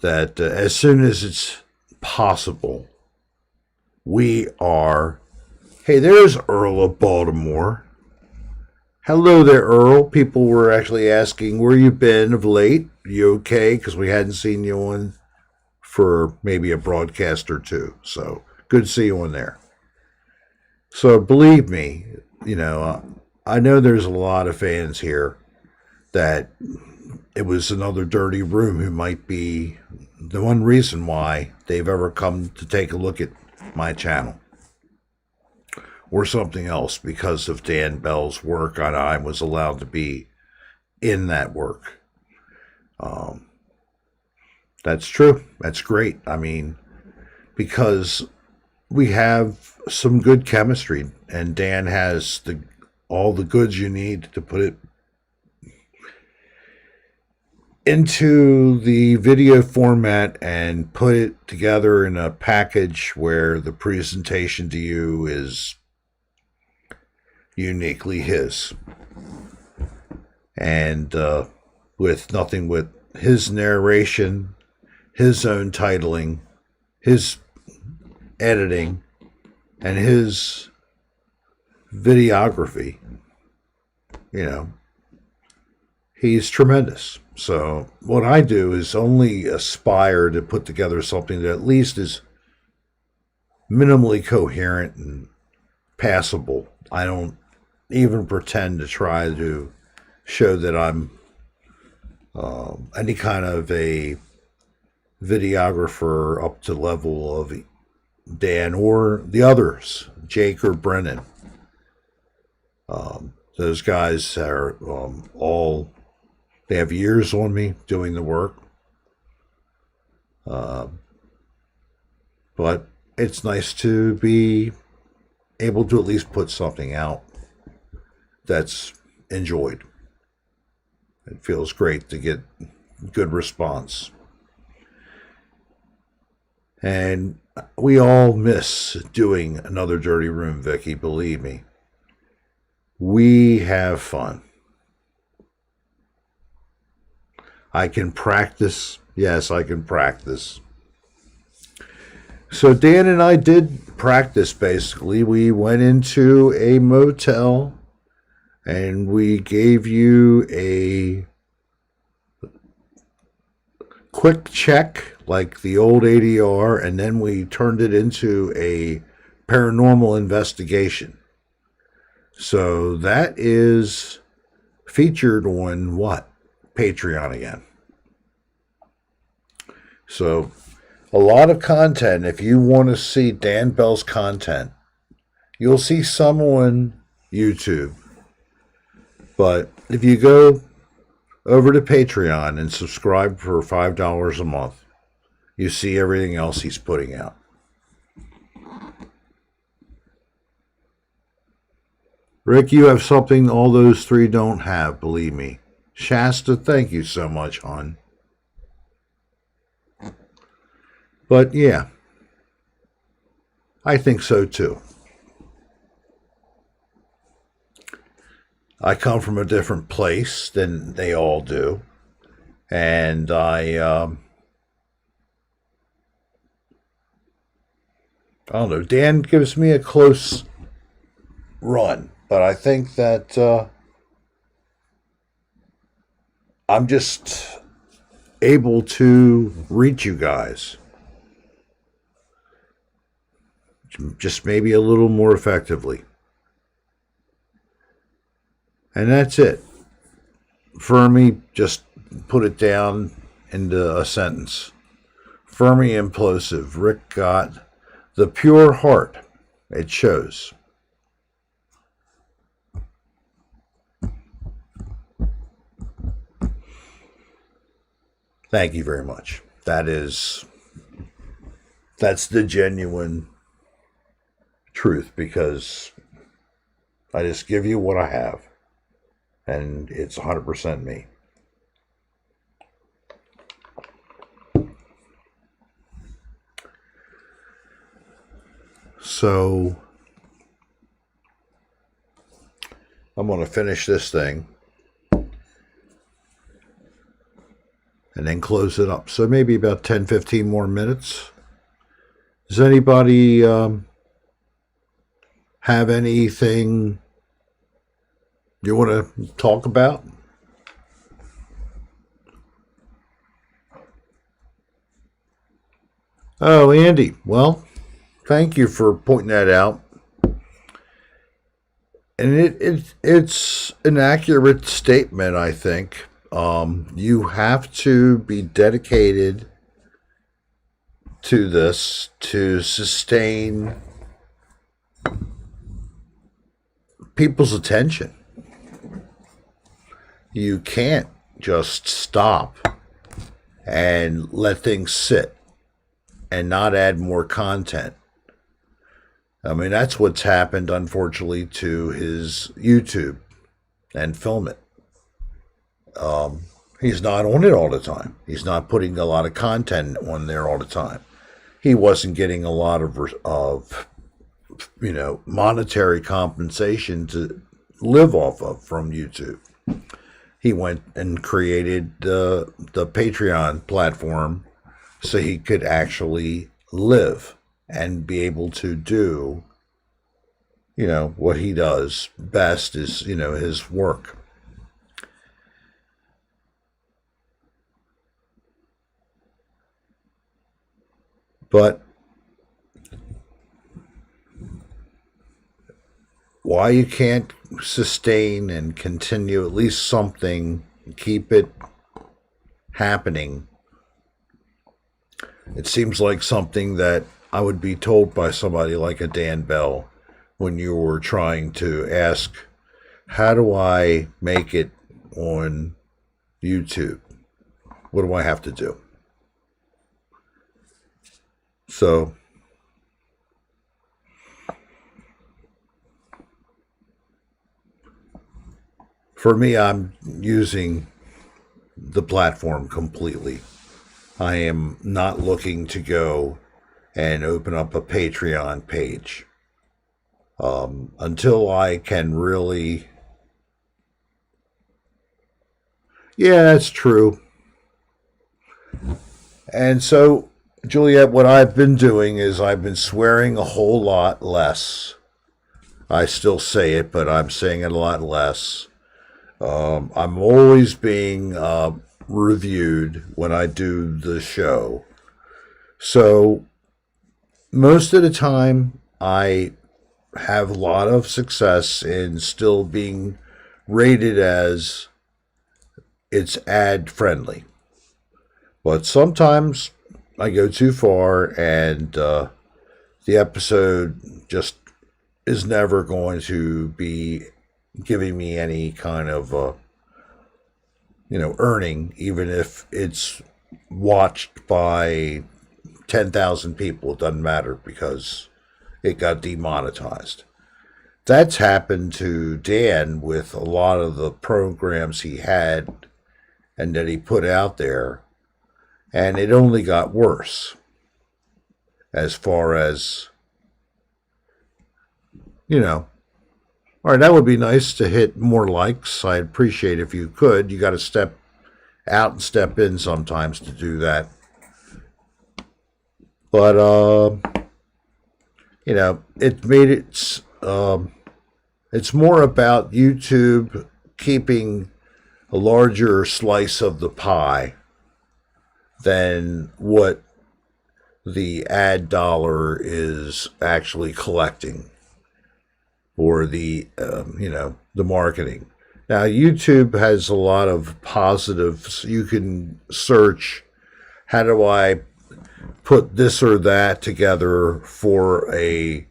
that as soon as it's possible, we are. Hey, there's Earl of Baltimore. Hello there, Earl. People were actually asking where you been of late. You okay? Because we hadn't seen you on for maybe a broadcast or two. So good to see you on there. So believe me, I know there's a lot of fans here that it was another dirty room who might be the one reason why they've ever come to take a look at my channel or something else, because of Dan Bell's work, and I was allowed to be in that work. That's true. That's great. I mean, because we have some good chemistry, and Dan has all the goods you need to put it into the video format and put it together in a package where the presentation to you is uniquely his, and with nothing with his narration, his own titling, his editing, and his videography. He's tremendous. So what I do is only aspire to put together something that at least is minimally coherent and passable. I don't even pretend to try to show that I'm any kind of a videographer up to level of Dan or the others, Jake or Brennan. Those guys are all, they have years on me doing the work. But it's nice to be able to at least put something out that's enjoyed. It feels great to get good response. And we all miss doing another dirty room, Vicky, believe me. We have fun. I can practice. Yes, I can practice. So Dan and I did practice, basically. We went into a motel and we gave you a quick check like the old ADR, and then we turned it into a paranormal investigation. So that is featured on what? Patreon again. So a lot of content. If you want to see Dan Bell's content, you'll see some on YouTube. But if you go over to Patreon and subscribe for $5 a month, you see everything else he's putting out. Rick, you have something all those three don't have, believe me. Shasta, thank you so much, hon. But yeah, I think so too. I come from a different place than they all do. And I don't know, Dan gives me a close run. But I think that I'm just able to reach you guys. Just maybe a little more effectively. And that's it. Fermi, just put it down into a sentence. Fermi implosive. Rick got the pure heart. It shows. Thank you very much. That's the genuine truth, because I just give you what I have, and it's 100% me. So I'm going to finish this thing and then close it up. So maybe about 10, 15 more minutes. Does anybody have anything you want to talk about? Oh, Andy. Well, thank you for pointing that out. And it's an accurate statement, I think. You have to be dedicated to this to sustain people's attention. You can't just stop and let things sit and not add more content. I mean, that's what's happened, unfortunately, to his YouTube and Film It. He's not on it all the time. He's not putting a lot of content on there all the time. He wasn't getting a lot of monetary compensation to live off of from YouTube. He went and created the Patreon platform so he could actually live and be able to do, what he does best is, his work. But why you can't sustain and continue at least something, keep it happening, it seems like something that I would be told by somebody like a Dan Bell when you were trying to ask, how do I make it on YouTube? What do I have to do? So, for me, I'm using the platform completely. I am not looking to go and open up a Patreon page until I can really. Yeah, that's true. And so, Juliet, what I've been doing is I've been swearing a whole lot less. I still say it, but I'm saying it a lot less. I'm always being reviewed when I do the show. So most of the time, I have a lot of success in still being rated as it's ad friendly. But sometimes I go too far and the episode just is never going to be giving me any kind of earning, even if it's watched by 10,000 people. It doesn't matter because it got demonetized. That's happened to Dan with a lot of the programs he had and that he put out there, and it only got worse as far as, all right, that would be nice to hit more likes. I'd appreciate if you could. You got to step out and step in sometimes to do that. But, it made it, it's more about YouTube keeping a larger slice of the pie than what the ad dollar is actually collecting, or the the marketing. Now YouTube has a lot of positives. You can search, how do I put this or that together for a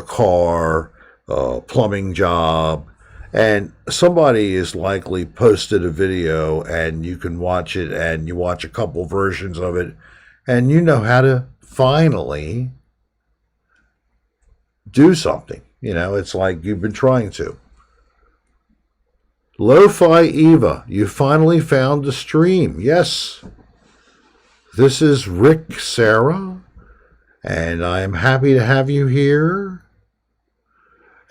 car, a plumbing job, And somebody is likely posted a video and you can watch it and you watch a couple versions of it and you know how to finally do something. It's like you've been trying to. Lo-Fi Eva, you finally found the stream. Yes. This is Rick Serra, and I am happy to have you here.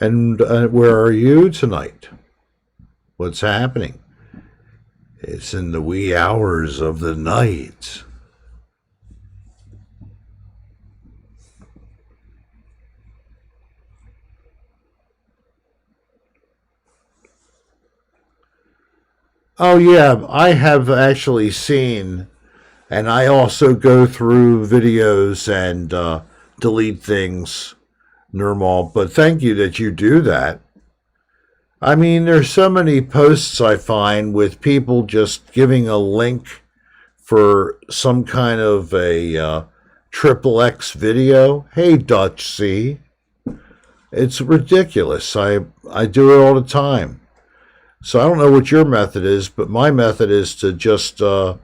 And where are you tonight? What's happening? It's in the wee hours of the night. Oh, yeah, I have actually seen, and I also go through videos and delete things normal, but thank you that you do that. I mean, there's so many posts I find with people just giving a link for some kind of a triple X video. Hey, Dutch C. It's ridiculous. I do it all the time. So I don't know what your method is, but my method is to just, the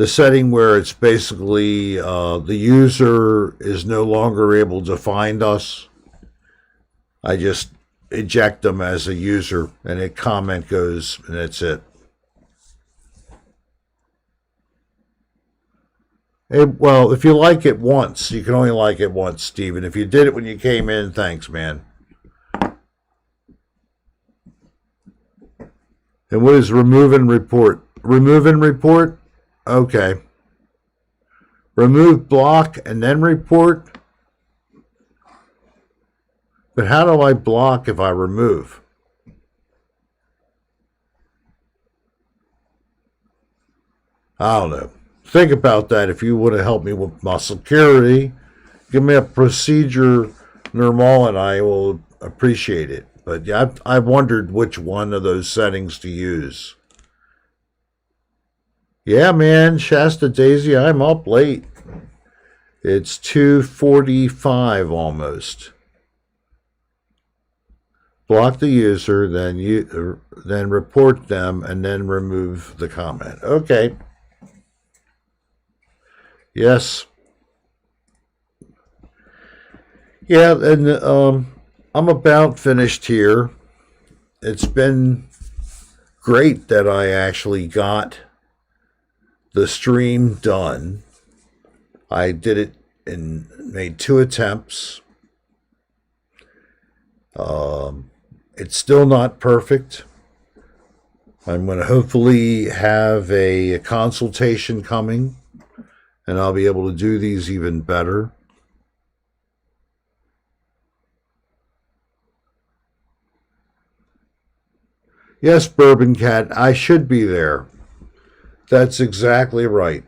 setting where it's basically the user is no longer able to find us. I just eject them as a user and a comment goes and that's it. Well, if you like it once, you can only like it once, Stephen. If you did it when you came in, thanks, man. And what is remove and report? Remove and report? Okay. Remove, block, and then report? But how do I block if I remove? I don't know. Think about that if you want to help me with my security. Give me a procedure, normal, and I will appreciate it. But yeah, I've wondered which one of those settings to use. Yeah, man, Shasta Daisy, I'm up late. It's 2:45 almost. Block the user, then report them, and then remove the comment. Okay. Yes. Yeah, and I'm about finished here. It's been great that I actually got the stream done. I did it and made 2 attempts. It's still not perfect. I'm going to hopefully have a consultation coming, and I'll be able to do these even better. Yes, Bourbon Cat, I should be there. That's exactly right.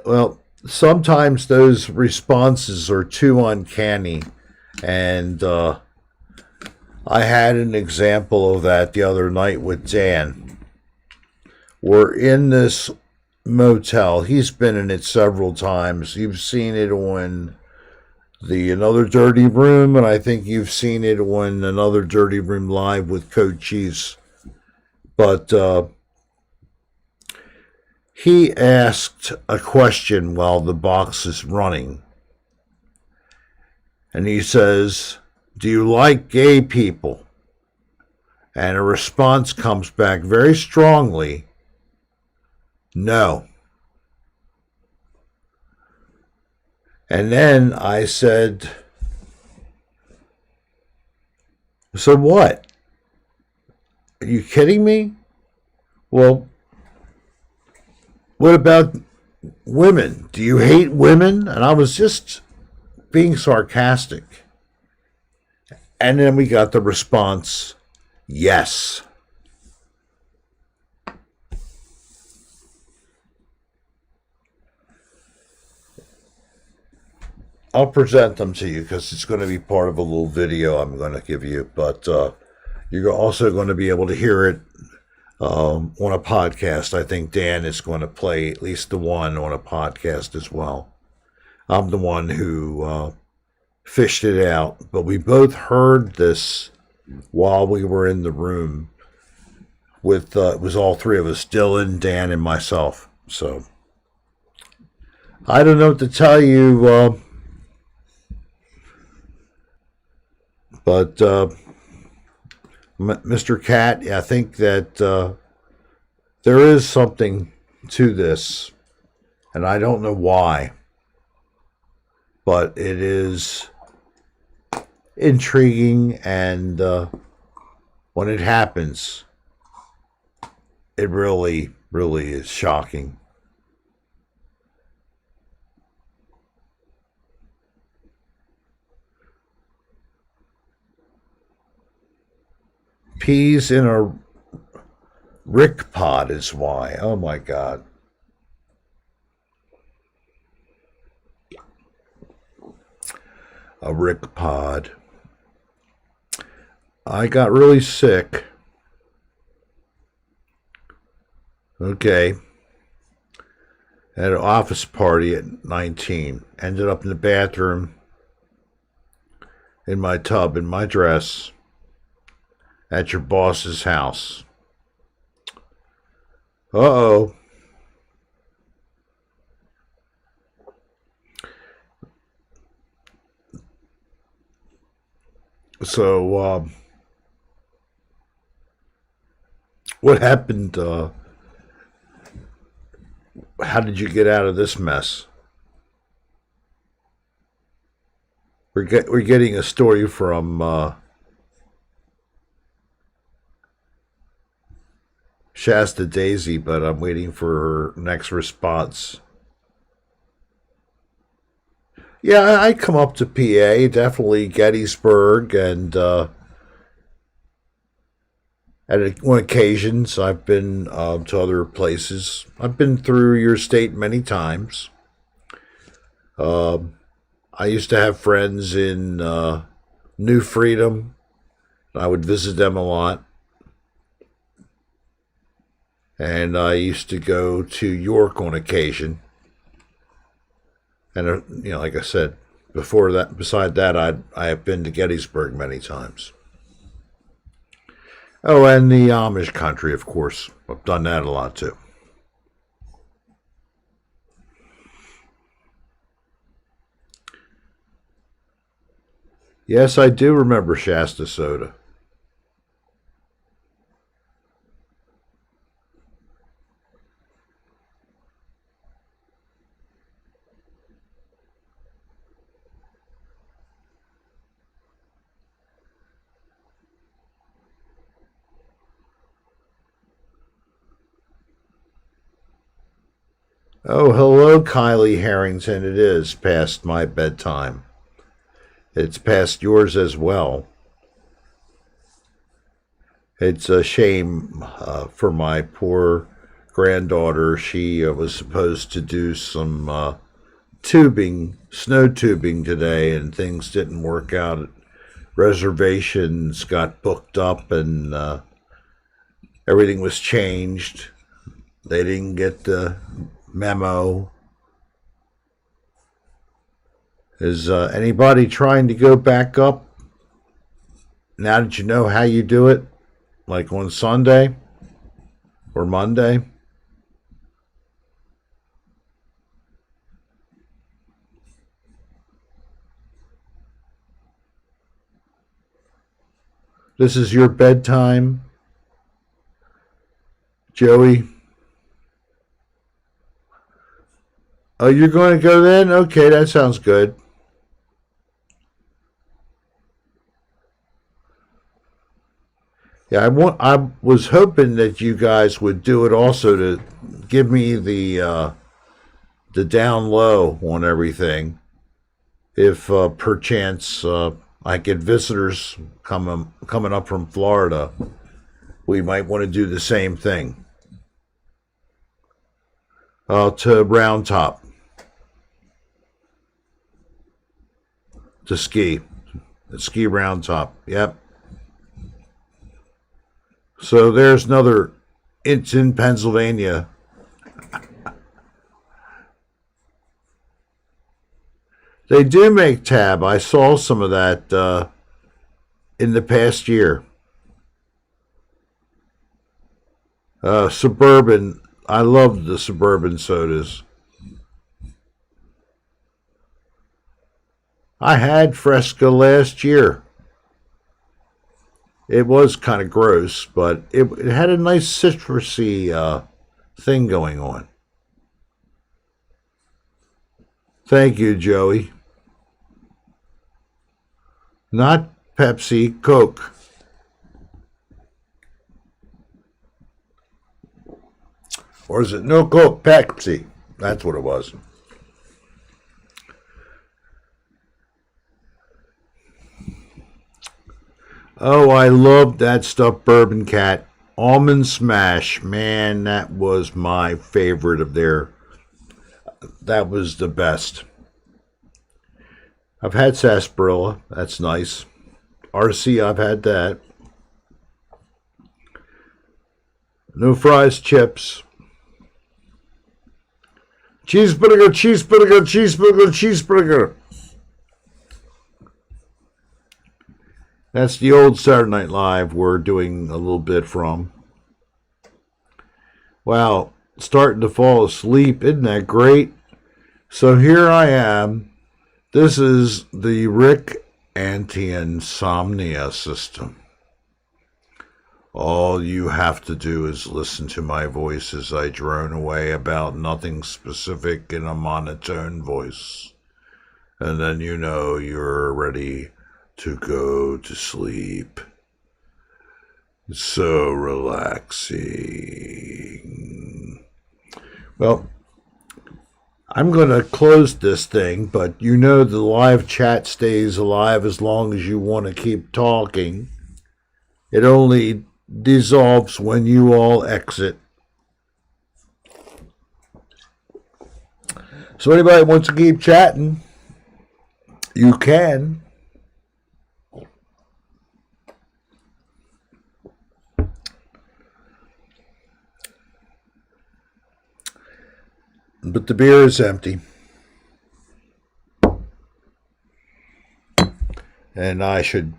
Well, sometimes those responses are too uncanny, and I had an example of that the other night with Dan. We're in this motel. He's been in it several times. You've seen it on the Another Dirty Room, and I think you've seen it on Another Dirty Room Live with Code Cheese. But he asked a question while the box is running. And he says, "Do you like gay people?" And a response comes back very strongly, "No." And then I said, "So what? Are you kidding me? Well, what about women? Do you hate women?" And I was just being sarcastic. And then we got the response, "Yes." I'll present them to you because it's going to be part of a little video I'm going to give you. But you're also going to be able to hear it on a podcast. I think Dan is going to play at least the one on a podcast as well. I'm the one who fished it out. But we both heard this while we were in the room with, it was all three of us, Dylan, Dan, and myself. So I don't know what to tell you, but Mr. Cat, I think that there is something to this, and I don't know why, but it is intriguing, and when it happens, it really, really is shocking. Peas in a Rick pod is why. Oh my God. A Rick pod. I got really sick. Okay. At an office party at 19. Ended up in the bathroom in my tub, in my dress, at your boss's house. Uh-oh. So, what happened? How did you get out of this mess? We're getting a story from Shasta Daisy, but I'm waiting for her next response. Yeah, I come up to PA, definitely Gettysburg, and on occasions I've been to other places. I've been through your state many times. I used to have friends in New Freedom. I would visit them a lot. And I used to go to York on occasion. And, like I said, beside that, I have been to Gettysburg many times. Oh, and the Amish country, of course. I've done that a lot, too. Yes, I do remember Shasta Soda. Oh, hello, Kylie Harrington. It is past my bedtime. It's past yours as well. It's a shame for my poor granddaughter. She was supposed to do some snow tubing today, and things didn't work out. Reservations got booked up, and everything was changed. They didn't get the memo. Is anybody trying to go back up now that you know how you do it? Like on Sunday or Monday? This is your bedtime, Joey? Oh, you're going to go then? Okay, that sounds good. Yeah, I was hoping that you guys would do it also to give me the down low on everything. If perchance I get visitors coming up from Florida, we might want to do the same thing. To Round Top to ski, Round Top. Yep. So there's another. It's in Pennsylvania. They do make tab. I saw some of that in the past year. Suburban. I loved the Suburban sodas. I had Fresca last year. It was kind of gross, but it had a nice citrusy thing going on. Thank you, Joey. Not Pepsi, Coke. Or is it no Coke, Pepsi? That's what it was. Oh, I loved that stuff, Bourbon Cat. Almond Smash. Man, that was my favorite of their. That was the best. I've had sarsaparilla. That's nice. RC, I've had that. No fries, chips. Cheeseburger, cheeseburger, cheeseburger, cheeseburger. That's the old Saturday Night Live we're doing a little bit from. Wow, starting to fall asleep. Isn't that great? So here I am. This is the Rick anti-insomnia system. All you have to do is listen to my voice as I drone away about nothing specific in a monotone voice. And then you know you're ready to go to sleep. So relaxing. Well, I'm going to close this thing, but you know the live chat stays alive as long as you want to keep talking. It only dissolves when you all exit. So anybody wants to keep chatting, you can. But the beer is empty. And I should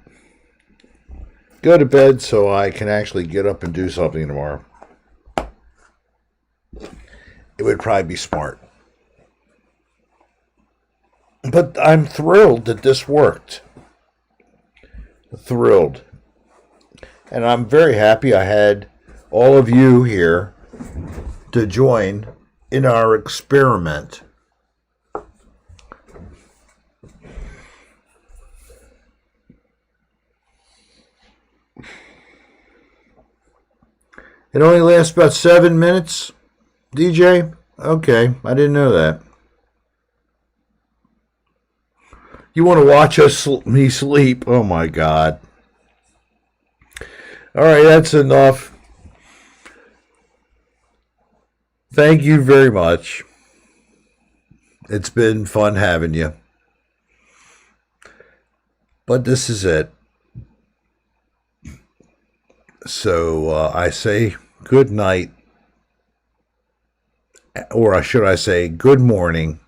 go to bed so I can actually get up and do something tomorrow. It would probably be smart. But I'm thrilled that this worked. Thrilled. And I'm very happy I had all of you here to join in our experiment. It only lasts about 7 minutes, DJ? Okay, I didn't know that. You want to watch me sleep? Oh my God. All right, that's enough. Thank you very much. It's been fun having you. But this is it. So I say good night, or should I say good morning.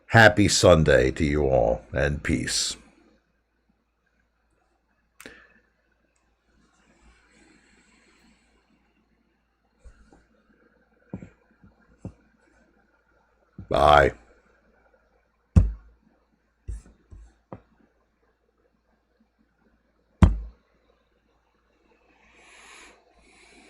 Happy Sunday to you all, and peace. Bye.